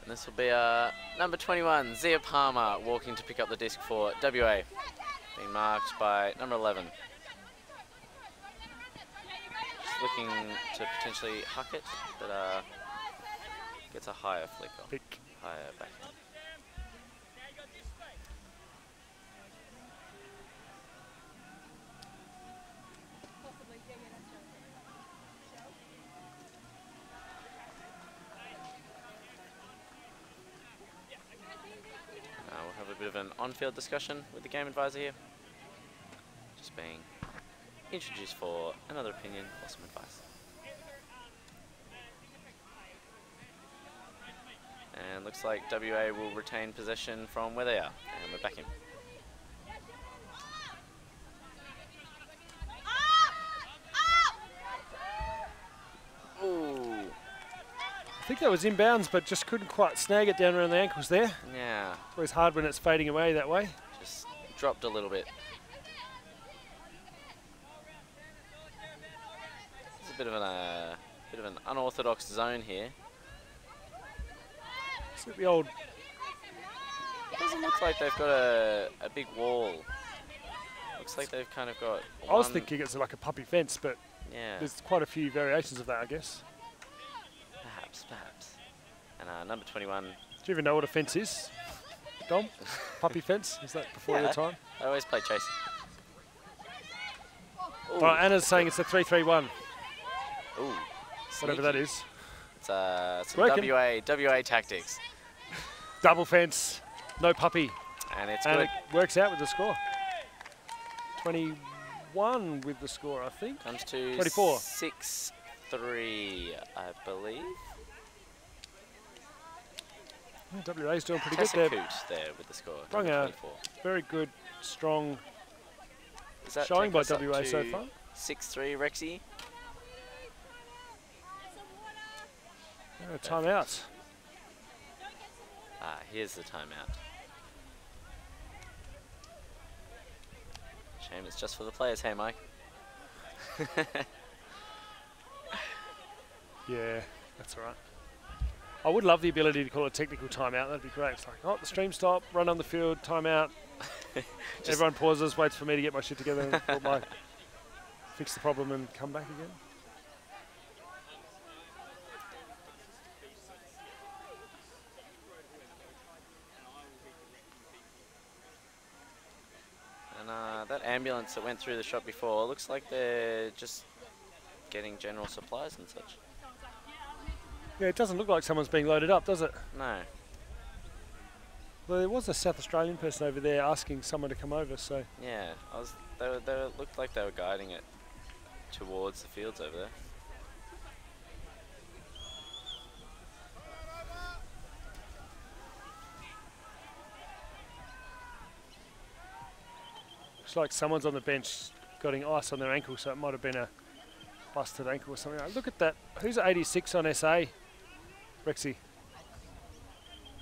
And this will be number 21, Zia Palmer, walking to pick up the disc for WA. Being marked by number 11. looking to potentially huck it, but gets a higher flick off. Higher backhand. We'll have a bit of an on-field discussion with the game advisor here. Just being introduced for another opinion or some advice. And looks like WA will retain possession from where they are. And we're back in. Ooh. I think that was inbounds, but just couldn't quite snag it down around the ankles there. Yeah. It's always hard when it's fading away that way. Just dropped a little bit. It's a bit of an unorthodox zone here. It's the old. Doesn't look like they've got a big wall. Looks like they've kind of got. I was thinking it's like a puppy fence, but yeah, there's quite a few variations of that, I guess. Perhaps. And number 21. Do you even know what a fence is, Dom? Puppy fence? Is that before your time? I always play chase. All right, Anna's saying it's a 3-3-1. Ooh. Whatever that is. It's some working. WA tactics. Double fence, no puppy. And it's and good. It works out with the score. 21 with the score, I think. Comes to 24. 6-3, I believe. Yeah, WA's doing pretty good there. there with the score. Rung number a 24. very good, strong Does that showing take by us up WA so to far. 6-3, Rexy. Timeout. Here's the timeout. Shame it's just for the players. Hey, Mike. Yeah, that's all right. I would love the ability to call a technical timeout. That'd be great. It's like, oh, the stream stop, run on the field, timeout. Everyone pauses, waits for me to get my shit together and fix the problem and come back again. And that ambulance that went through the shop before, looks like they're just getting general supplies and such. Yeah, it doesn't look like someone's being loaded up, does it? No. Well, there was a South Australian person over there asking someone to come over, so... Yeah, they looked like they were guiding it towards the fields over there. Looks like someone's on the bench getting ice on their ankle, so it might have been a busted ankle or something. Look at that. Who's 86 on SA? Rexy.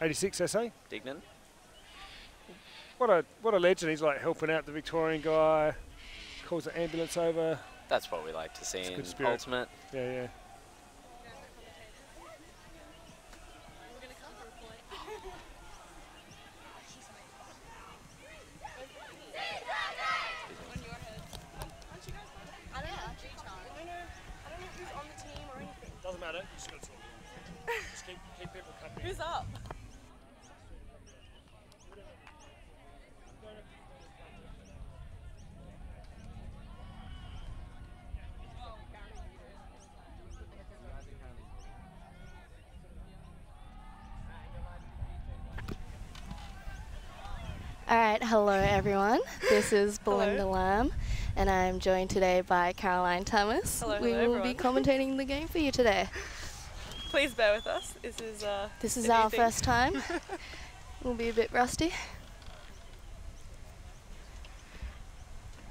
86 SA? Dignan? What a legend. He's like helping out the Victorian guy, calls the ambulance over. That's what we like to see in spirit. Ultimate. Yeah, yeah. Doesn't matter. You just got to talk. Just keep people coming. Who's up? All right, hello everyone. This is Belinda Lamb, and I'm joined today by Caroline Thomas. Hello, we hello will be everyone. commentating the game for you today. Please bear with us. This is our first time. We'll be a bit rusty.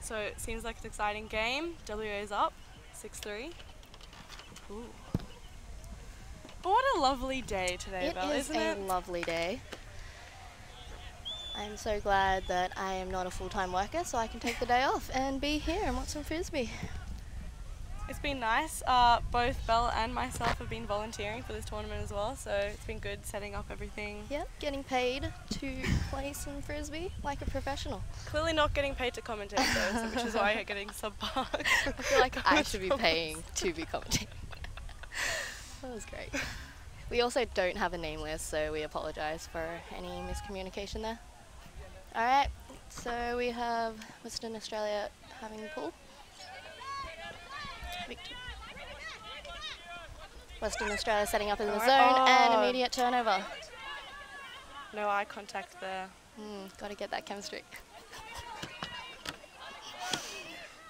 So it seems like an exciting game. WA's up, 6-3. Ooh. But what a lovely day today, Belle, It is isn't a it? lovely day. I'm so glad that I am not a full-time worker, so I can take the day off and be here and watch some Frisbee. It's been nice. Both Belle and myself have been volunteering for this tournament as well, so it's been good setting up everything. Yep, getting paid to play some frisbee like a professional. Clearly not getting paid to commentate though, so which is why you're getting subpar. I feel like I should be paying to be commentating. That was great. We also don't have a name list, so we apologise for any miscommunication there. Alright, so we have Western Australia having the pool. Western Australia setting up in the zone and immediate turnover. No eye contact there. Got to get that chemistry.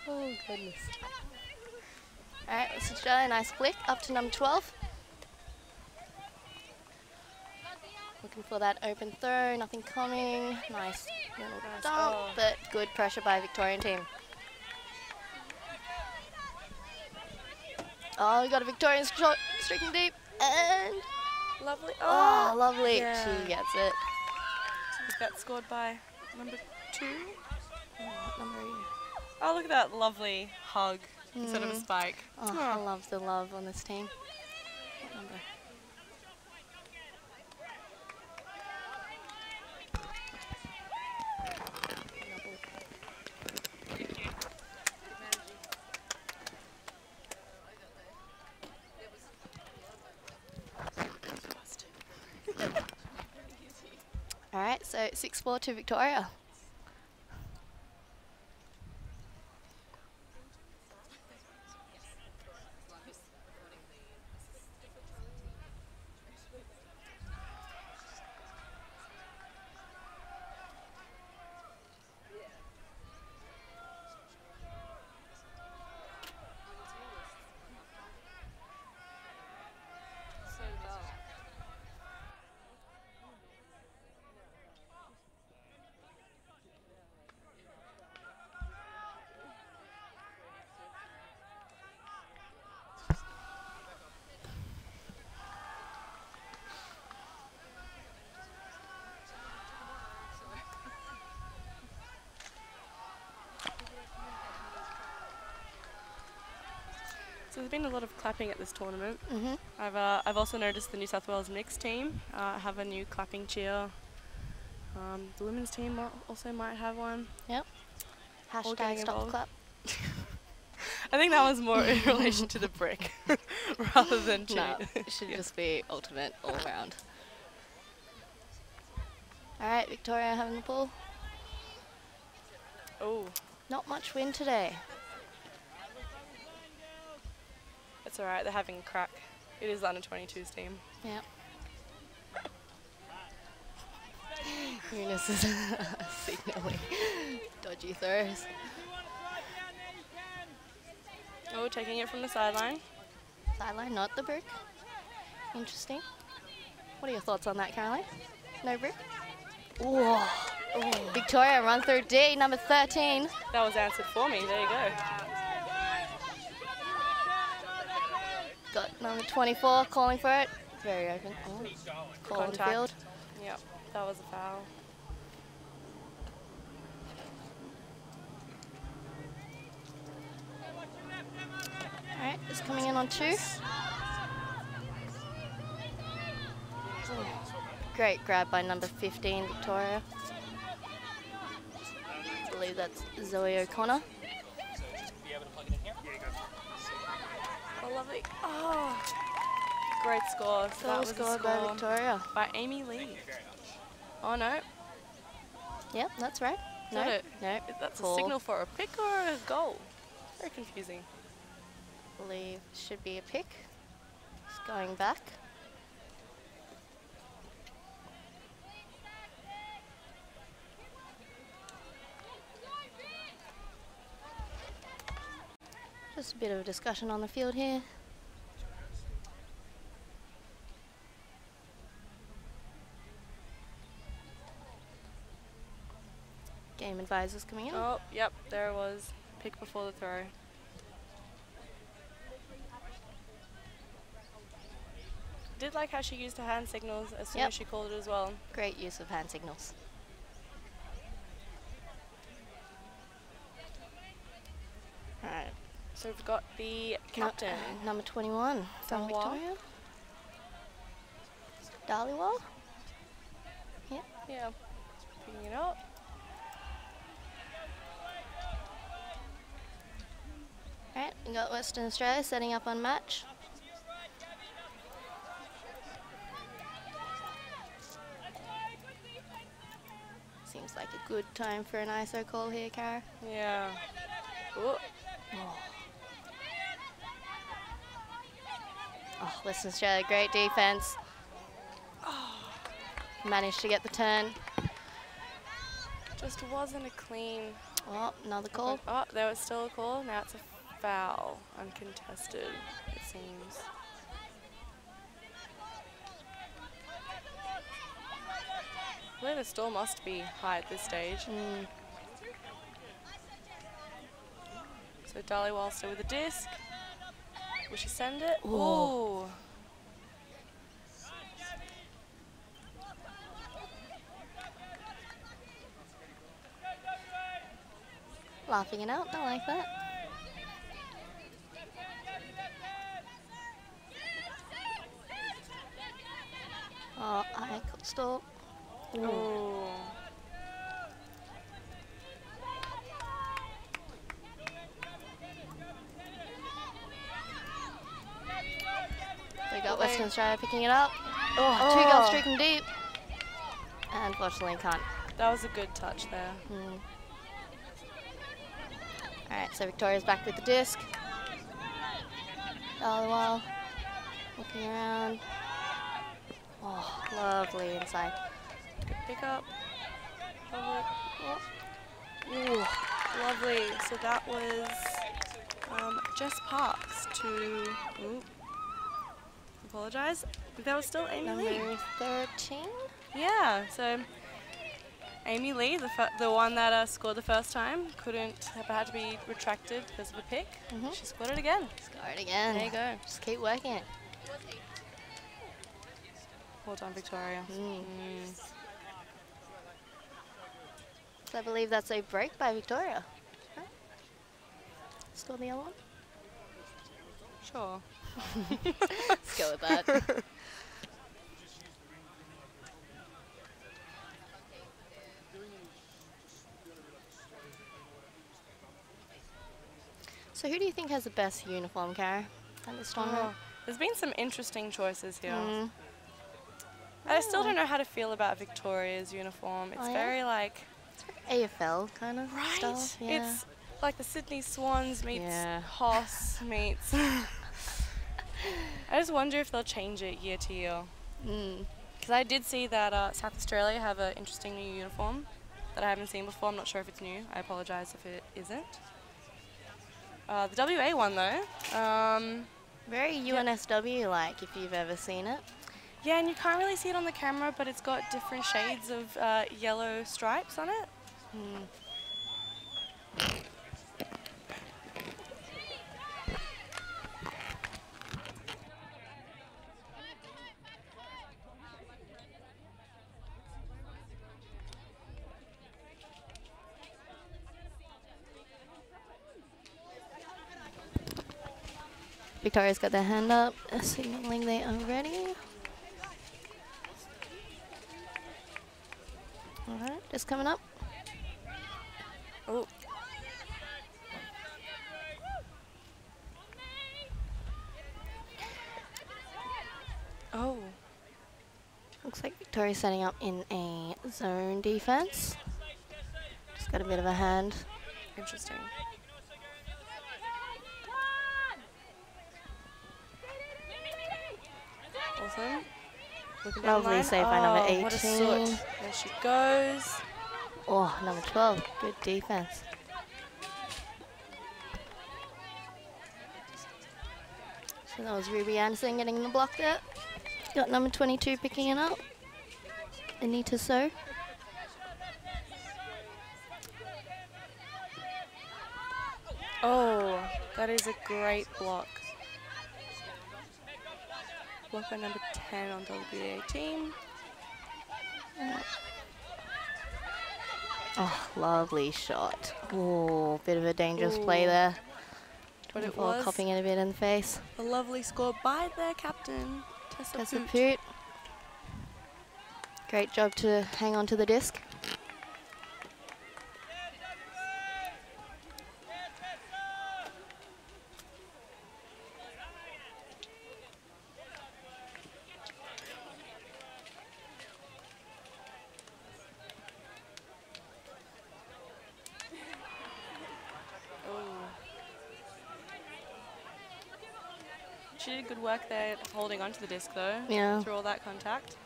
Oh goodness. Alright, Western Australia, nice flick up to number 12. Looking for that open throw, nothing coming. Nice little dump, but good pressure by Victorian team. Oh, we got a Victorian shot streaking deep, and Lovely. oh, lovely. Yeah. She gets it. That scored by number 2. What number are you? Oh, look at that lovely hug instead of a spike. Oh, I love the love on this team. What number? Alright, so 6-4 to Victoria. So there's been a lot of clapping at this tournament. I've also noticed the New South Wales mixed team have a new clapping cheer. The women's team also might have one. Yep. All Hashtag getting stop the involved. clap. I think that was more in relation to the brick rather than to... No, it should just be ultimate all round. Alright, Victoria having the ball. Oh, Not much wind today. it's alright, they're having a crack. It is the under-22s team. Yep. Eunice is signaling dodgy throws. Oh, taking it from the sideline. Sideline, not the brick. Interesting. What are your thoughts on that, Caroline? No brick? Whoa. Victoria run through D, number 13. That was answered for me, there you go. Got number 24 calling for it. Very open. Oh. Call on Contact. field. Yep, that was a foul. Alright, just coming in on 2. Great grab by number 15, Victoria. I believe that's Zoe O'Connor. Oh, lovely. Oh, great score. So that Goal was a scored by score Victoria. by Amy Lee. Oh no, Yep, that's right. Is No, that it? no. That's Call. a signal for a pick or a goal. Very confusing. I believe should be a pick. Just going back. Just a bit of a discussion on the field here. Game advisors coming in. Oh, yep, there it was. Pick before the throw. Did like how she used her hand signals as soon Yep. as she called it as well. Great use of hand signals. Alright, So we've got the captain. Number 21 from Daliwal. Victoria. Daliwal? Yeah. Yeah. Picking it up. Alright, we got Western Australia setting up on match. Seems like a good time for an ISO call here, Cara. Yeah. Ooh. Oh, Western Australia, great defense. Managed to get the turn. Just wasn't a clean. Oh, another call. Oh, there was still a call. Now it's a foul. Uncontested, it seems. I believe the score must be high at this stage. So Daliwal still with the disc. Will she send it? Ooh. Laughing it out, I like that. Oh, I could stop. Ooh. We got Western Australia picking it up. Oh, two girls streaking deep. Unfortunately, can't. That was a good touch there. Alright, so Victoria's back with the disc. Daliwal looking around. Oh, lovely inside. Good pick up. Lovely. Oh. Ooh, lovely. So that was Jess Parks to. Ooh. Apologise. That was still Amy Lee. Number 13. Yeah. So Amy Lee, the one that scored the first time, had to be retracted because of a pick. She scored it again. Score it again. There you go. Just keep working it. Well done, Victoria. So I believe that's a break by Victoria. Right? Score the other one? Sure. Let's go with that. So who do you think has the best uniform, Cara, at this tournament? There's been some interesting choices here. I still don't know how to feel about Victoria's uniform. It's very like AFL kind of right. stuff. Yeah. It's like the Sydney Swans meets Hoss meets. I just wonder if they'll change it year to year. Because I did see that South Australia have an interesting new uniform that I haven't seen before. I'm not sure if it's new. I apologise if it isn't. The WA one though. Very UNSW-like, if you've ever seen it. Yeah, and you can't really see it on the camera, but it's got different shades of yellow stripes on it. Victoria's got their hand up, signaling they are ready. Alright, just coming up. Oh. Oh. Looks like Victoria's setting up in a zone defense. Just got a bit of a hand. Interesting. Awesome. Lovely save by number 18. What a soot. There she goes. Oh, number 12. Good defense. So that was Ruby Anderson getting the block there. Got number 22 picking it up. Anita So. Oh, that is a great block. Block by number 10 on WA team. Oh, lovely shot. Oh, bit of a dangerous play there. What it Before was. copping it a bit in the face. A lovely score by their captain, Tessa Poot. Poot. Great job to hang on to the disc. She did good work there holding onto the disc though, Yeah. through all that contact.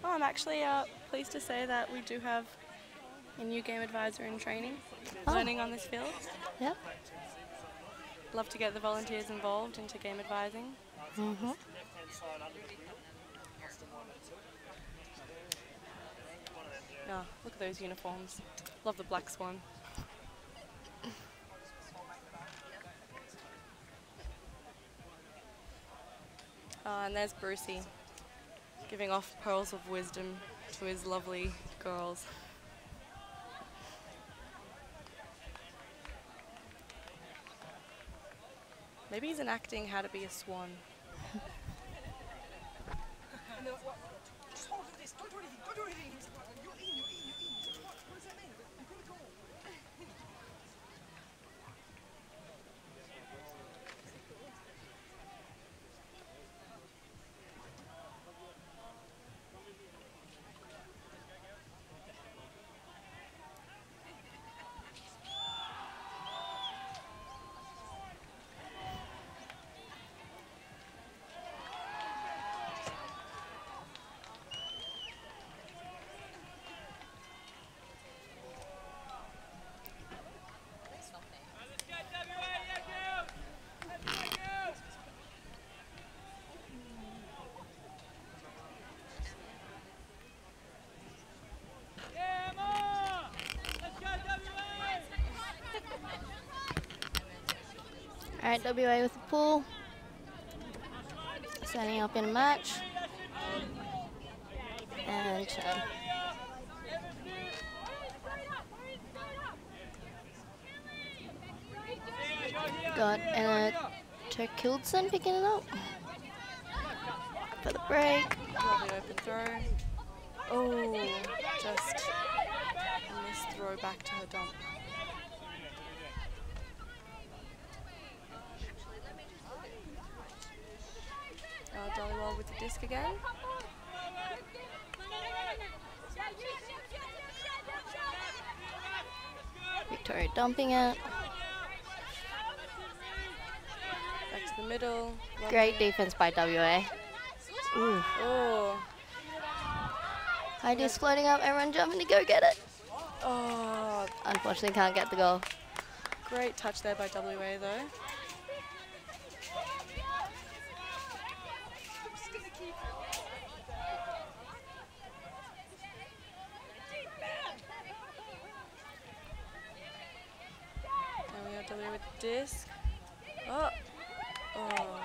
Oh, I'm actually pleased to say that we do have a new game advisor in training, learning on this field. Yep. Love to get the volunteers involved into game advising. Mm-hmm. Oh, look at those uniforms. Love the black swan. And there's Brucey, giving off pearls of wisdom to his lovely girls. Maybe he's enacting how to be a swan. Just hold this. Don't do anything. Don't do anything. You're in. What does that mean? You've got a goal. All right, WA with the pull. Setting up in a match. And got Turkildson picking it up for the break. Lovely open throw. Oh, just a missed throw back to her dump. Dollywell with the disc again. Victoria dumping it. Back to the middle. Great defense by WA. Ooh. Oh. High disc floating up, everyone jumping to go get it. Oh, Unfortunately can't get the goal. great touch there by WA though. And we have WA with the disc. Oh. Oh.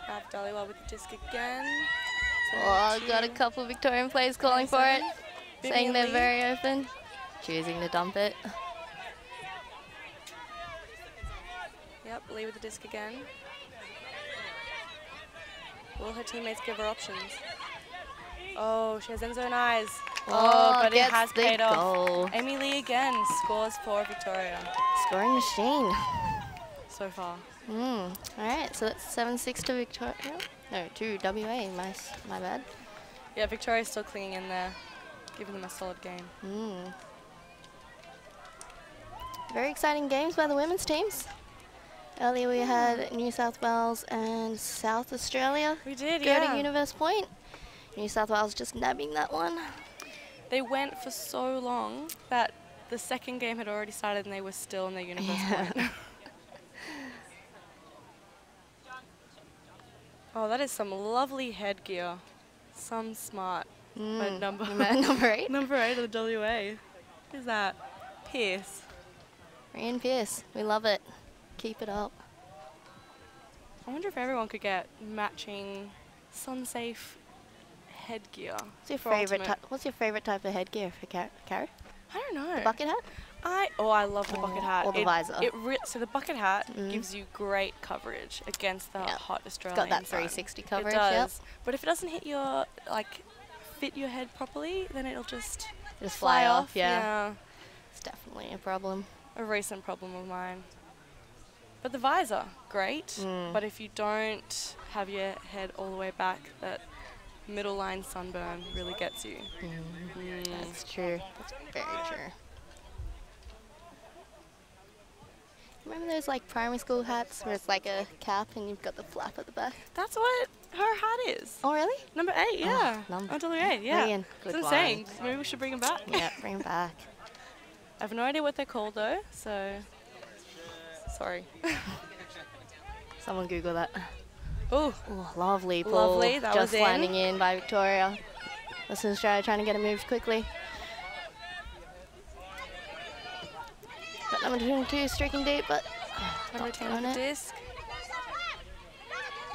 Back Dollywell with the disc again. Oh, got a couple Victorian players calling for it, saying they're Lee. very open, choosing to dump it. Yep, Lee with the disc again. Will her teammates give her options? Oh, she has end zone eyes. Oh, but it gets has the paid off. goal. Amy Lee again scores for Victoria Scoring machine. so far. All right, so that's 7-6 to Victoria. No, to WA, my bad. Yeah, Victoria's still clinging in there, giving them a solid game. Very exciting games by the women's teams. Earlier we had New South Wales and South Australia We did, go yeah. to Universe Point. New South Wales just nabbing that one. They went for so long that the second game had already started and they were still in their Universe Point. Oh, that is some lovely headgear. Some smart. But number 8. number 8 of the WA. Who's that? Pierce. Ryan Pierce, we love it. Keep it up. I wonder if everyone could get matching sun-safe headgear. What's your favorite type of headgear for Carrie? I don't know. The bucket hat? I love the bucket hat. Or the visor. So the bucket hat gives you great coverage against the hot Australian It's got that sun. 360 coverage. It does. But if it doesn't hit your fit your head properly, then it'll just fly off. Yeah. It's definitely a problem. A recent problem of mine. But the visor, great. But if you don't have your head all the way back, that middle line sunburn really gets you. That's true. That's very true. Remember those like primary school hats where it's like a cap and you've got the flap at the back? That's what her hat is. Oh really? Number 8, yeah. Number 8, yeah. Brilliant. It's Good insane. one. Maybe we should bring them back. Yeah, bring them back. I have no idea what they're called though, so sorry. Someone Google that. Ooh. Oh, lovely ball. Lovely, that just was in. landing in by Victoria. Western Australia trying to get it moved quickly. Got number 22 streaking deep, but Number 10 on on the it. disc.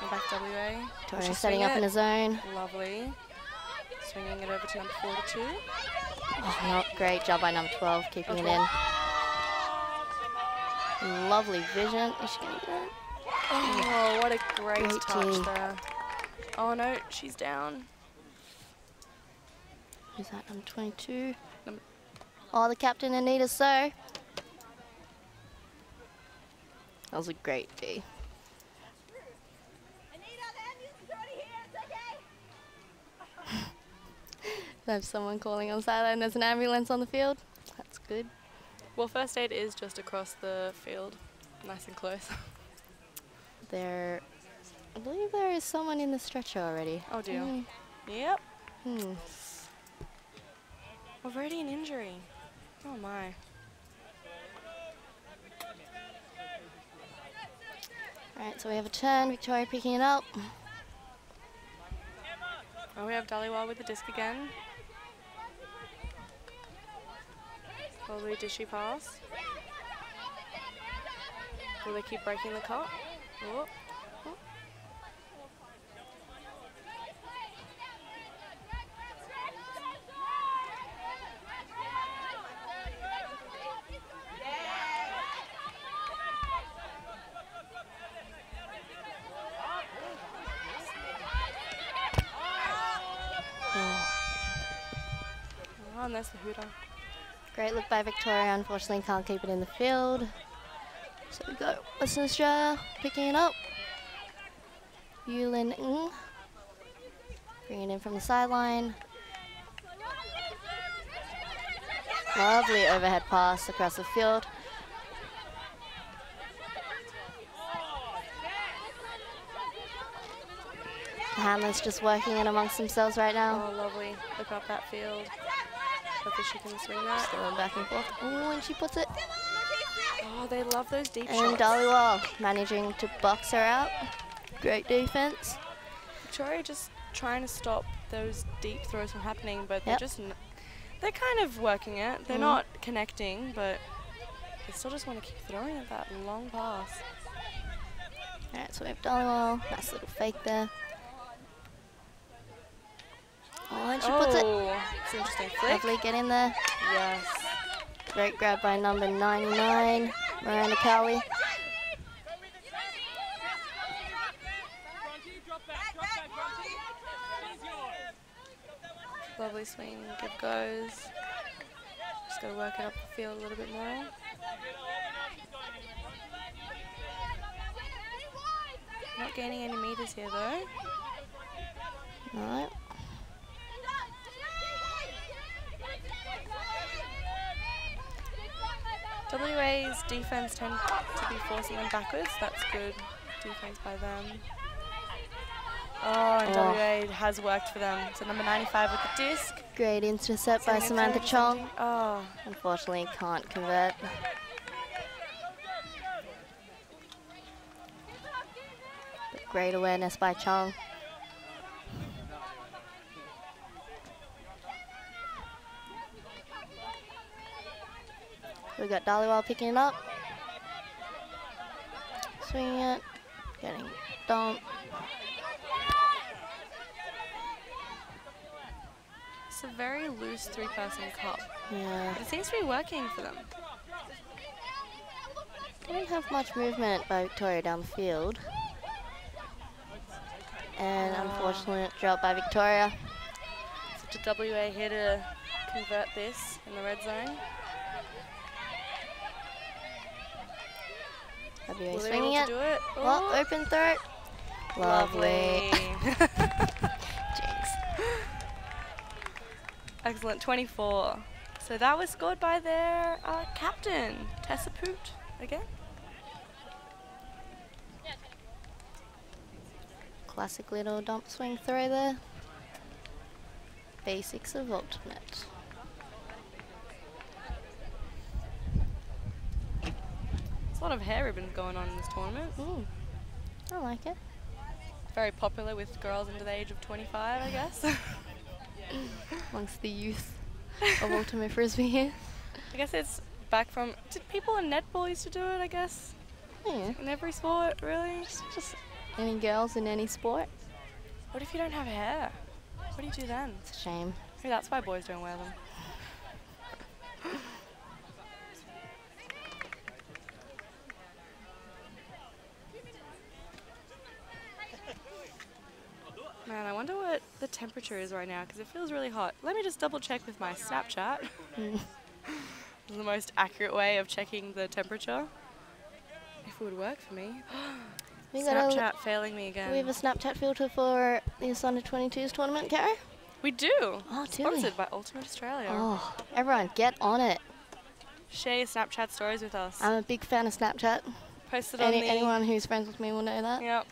And back WA. Victoria She's setting swinging up in it. a zone. Lovely. Swinging it over to number 42. Oh, no, great job by number 12, keeping it in. Lovely vision. Is she going to get it? Oh, what a great Great touch tee. there. Oh no, she's down. Who's that, number 22? Oh, the captain, Anita So. That was a great tee. There's someone calling on sideline. There's an ambulance on the field. That's good. Well, first aid is just across the field, nice and close. I believe there is someone in the stretcher already. Oh dear. Yep. Hmm. Already an injury. Oh my. Alright, so we have a turn. Victoria picking it up. Oh, we have Dhaliwal with the disc again. Probably dishy pass. Will they keep breaking the cup? Oh. Oh, and that's the hooter. Great look by Victoria. Unfortunately, can't keep it in the field. So we go Western Australia picking it up. Yulin Ng. Bringing it in from the sideline. Lovely overhead pass across the field. The handlers just working it amongst themselves right now. Oh, lovely. Look up that field. Hopefully she can swing that. Just going back and forth. Oh, and she puts it. Oh, they love those deep And shots. Dhaliwal managing to box her out. Great defense. Victoria just trying to stop those deep throws from happening, but they're Yep. just they're kind of working it. They're not connecting, but they still just want to keep throwing at that long pass. Alright, so we have Dhaliwal. Nice little fake there. Oh, and she puts it. It's an interesting flick. Lovely, get in there. Yes. Great grab by number 99, Miranda Cowie. Lovely swing, give goes. Just gotta work it up the field a little bit more. Not gaining any meters here though. No. WA's defense tend to be forcing them backwards. That's good defense by them. Oh, and WA has worked for them. So number 95 with the disc. Great intercept by Setting it Samantha through, Chong. Oh, Unfortunately, can't convert. But great awareness by Chong. We got Dhaliwal picking it up. Swinging it. Getting dumped. It's a very loose 3-person cup. Yeah. But it seems to be working for them. Didn't have much movement by Victoria down the field. And unfortunate drop by Victoria. Such a WA here to convert this in the red zone. WA Will they swinging be able it. to do it? Well, open throat. Lovely. Jinx. Excellent, 24. So that was scored by their captain, Tessa Poot, again. Classic little dump swing throw there. Basics of ultimate. There's a lot of hair ribbons going on in this tournament. Ooh, I like it. Very popular with girls under the age of 25, I guess. Amongst the youth of ultimate frisbee here. I guess it's back from, did people in netball used to do it, I guess? Yeah, In every sport, really? just any girls in any sport. What if you don't have hair? What do you do then? It's a shame. Maybe that's why boys don't wear them. Man, I wonder what the temperature is right now because it feels really hot. Let me just double check with my Snapchat. It's the most accurate way of checking the temperature. If it would work for me. We got a, Snapchat failing me again. we have a Snapchat filter for this under 22s tournament, Kara. We do. Oh, do we? Sponsored by Ultimate Australia. Oh, everyone, get on it. Share your Snapchat stories with us. I'm a big fan of Snapchat. Post it on the... Anyone who's friends with me will know that. Yep.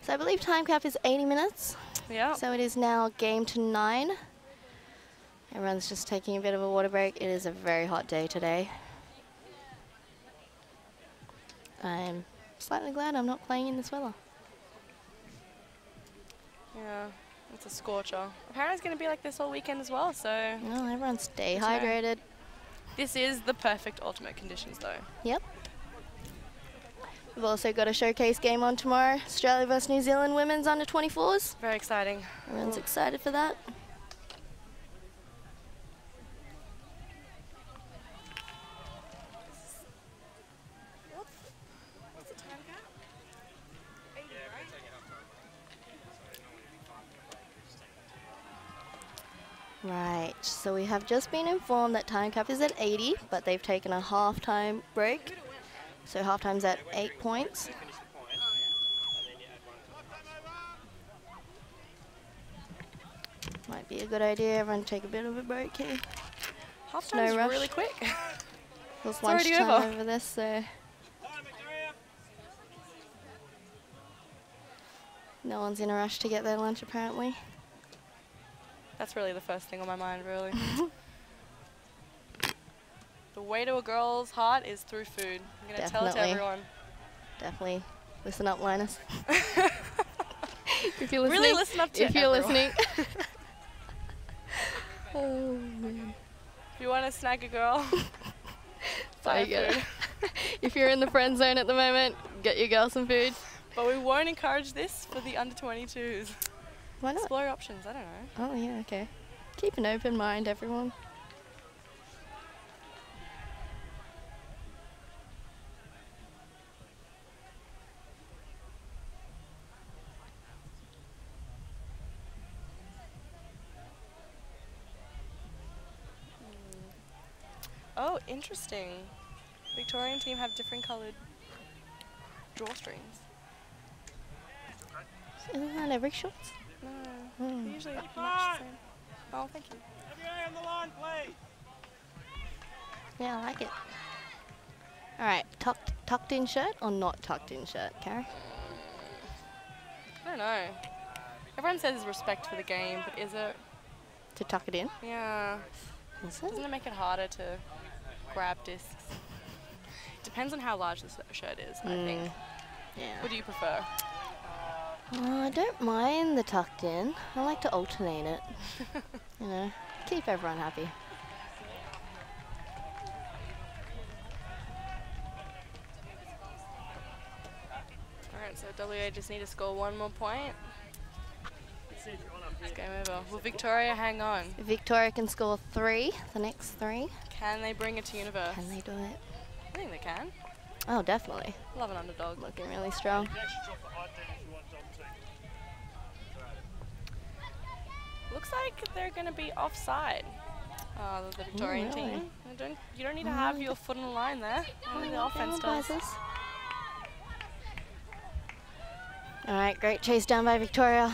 So I believe time cap is 80 minutes. Yep. So it is now game to 9. Everyone's just taking a bit of a water break. It is a very hot day today. I'm slightly glad I'm not playing in this weather. Yeah, it's a scorcher. Apparently it's going to be like this all weekend as well, so... Well, everyone stay Good to know. hydrated. This is the perfect ultimate conditions, though. Yep. We've also got a showcase game on tomorrow. Australia vs New Zealand women's under 24s. Very exciting. Everyone's excited for that. What's the time gap? 80, right? Right, so we have just been informed that time cap is at 80, but they've taken a half-time break. So half-time's at 8 points. Might be a good idea, everyone take a bit of a break here. Half No time's rush. really quick. It's already lunchtime over. over this, so no one's in a rush to get their lunch apparently. That's really the first thing on my mind, really. The way to a girl's heart is through food. I'm going to tell it to Definitely. everyone. Definitely. Listen up, Linus. If you're listening. Really listen up to If you're everyone. listening. Oh, man. If you want to snag a girl, buy I get food. it. If you're in the friend zone at the moment, get your girl some food. But we won't encourage this for the under 22s. Why not? Explore your options, I don't know. Oh, yeah, okay. Keep an open mind, everyone. Oh, interesting. Victorian team have different coloured drawstrings. Isn't that every shots? No, Hmm. they usually match the same. Oh, thank you. WA on the line, please. Yeah, I like it. Alright, tucked in shirt or not tucked in shirt, Kara? I don't know. Everyone says respect for the game, but is it? To tuck it in? Yeah. Is it? Doesn't it make it harder to grab discs? Depends on how large the shirt is, I think. Yeah. What do you prefer? I don't mind the tucked in. I like to alternate it. You know, keep everyone happy. Alright, different, so WA just need to score one more point. It's game over. Will Victoria hang on? Victoria can score 3, the next 3. Can they bring it to Universe? Can they do it? I think they can. Oh, definitely. Love an underdog. Looking really strong. You can actually drop the height down if you want Dom to. Looks like they're going to be offside. The Victorian really? team. You don't need to have your foot on the line there. Only the offense does. All right, great chase down by Victoria.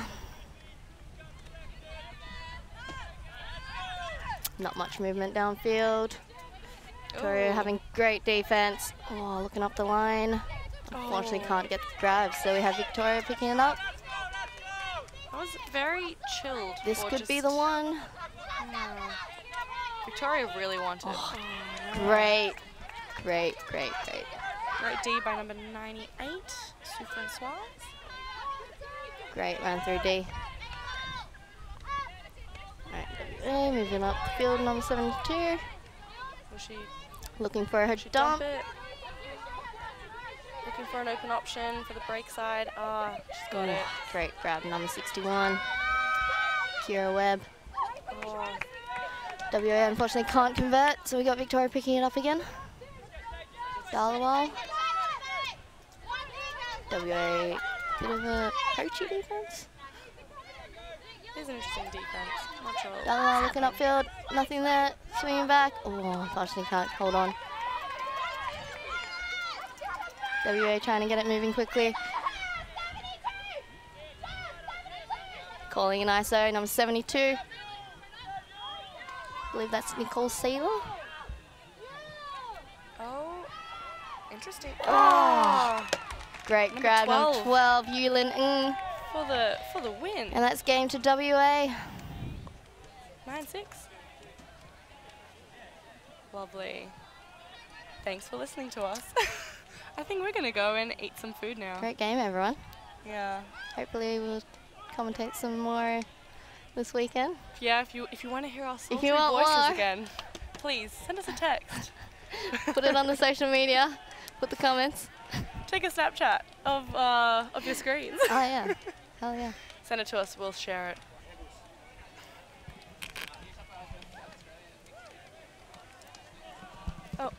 Not much movement downfield. Victoria Ooh. having great defense. Oh, looking up the line. Unfortunately, can't get the grab, so we have Victoria picking it up. That was very chilled. This or could be just- the one. Victoria really wanted. Oh, great, great, great, great. Great D by number 98, Sue Francoise. Great, ran through D. Alright, WA moving up the field, number 72. Will she Looking for her dump dump. it? Looking for an open option for the break side. Ah, she's got it. Great grab, number 61. Kira Webb. Oh. WA unfortunately can't convert, so we got Victoria picking it up again. Dalawal. WA, bit of a poachy defense. Here's an interesting defense. Not sure. Dalawal looking upfield, nothing there, swinging back. Oh, unfortunately can't hold on. WA trying to get it moving quickly. Calling an ISO, number 72. I believe that's Nicole Saylor. Oh, interesting. Oh. Great Number grab, 12. number 12, Yulin Ng. For the win. And that's game to WA. 9-6. Lovely. Thanks for listening to us. I think we're gonna go and eat some food now. Great game, everyone. Yeah. Hopefully we'll commentate some more this weekend. Yeah. If you want to hear our sultry you want voices more. again, please send us a text. Put it on the social media. Put the comments. Take a Snapchat of your screens. Oh yeah. Hell yeah. Send it to us. We'll share it. Oh,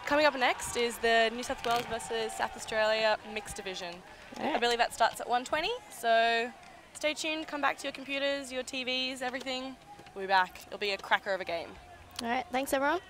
coming up next is the New South Wales versus South Australia mixed division. I believe that starts at 1:20. So stay tuned. Come back to your computers, your TVs, everything. We'll be back. It'll be a cracker of a game. All right. Thanks, everyone.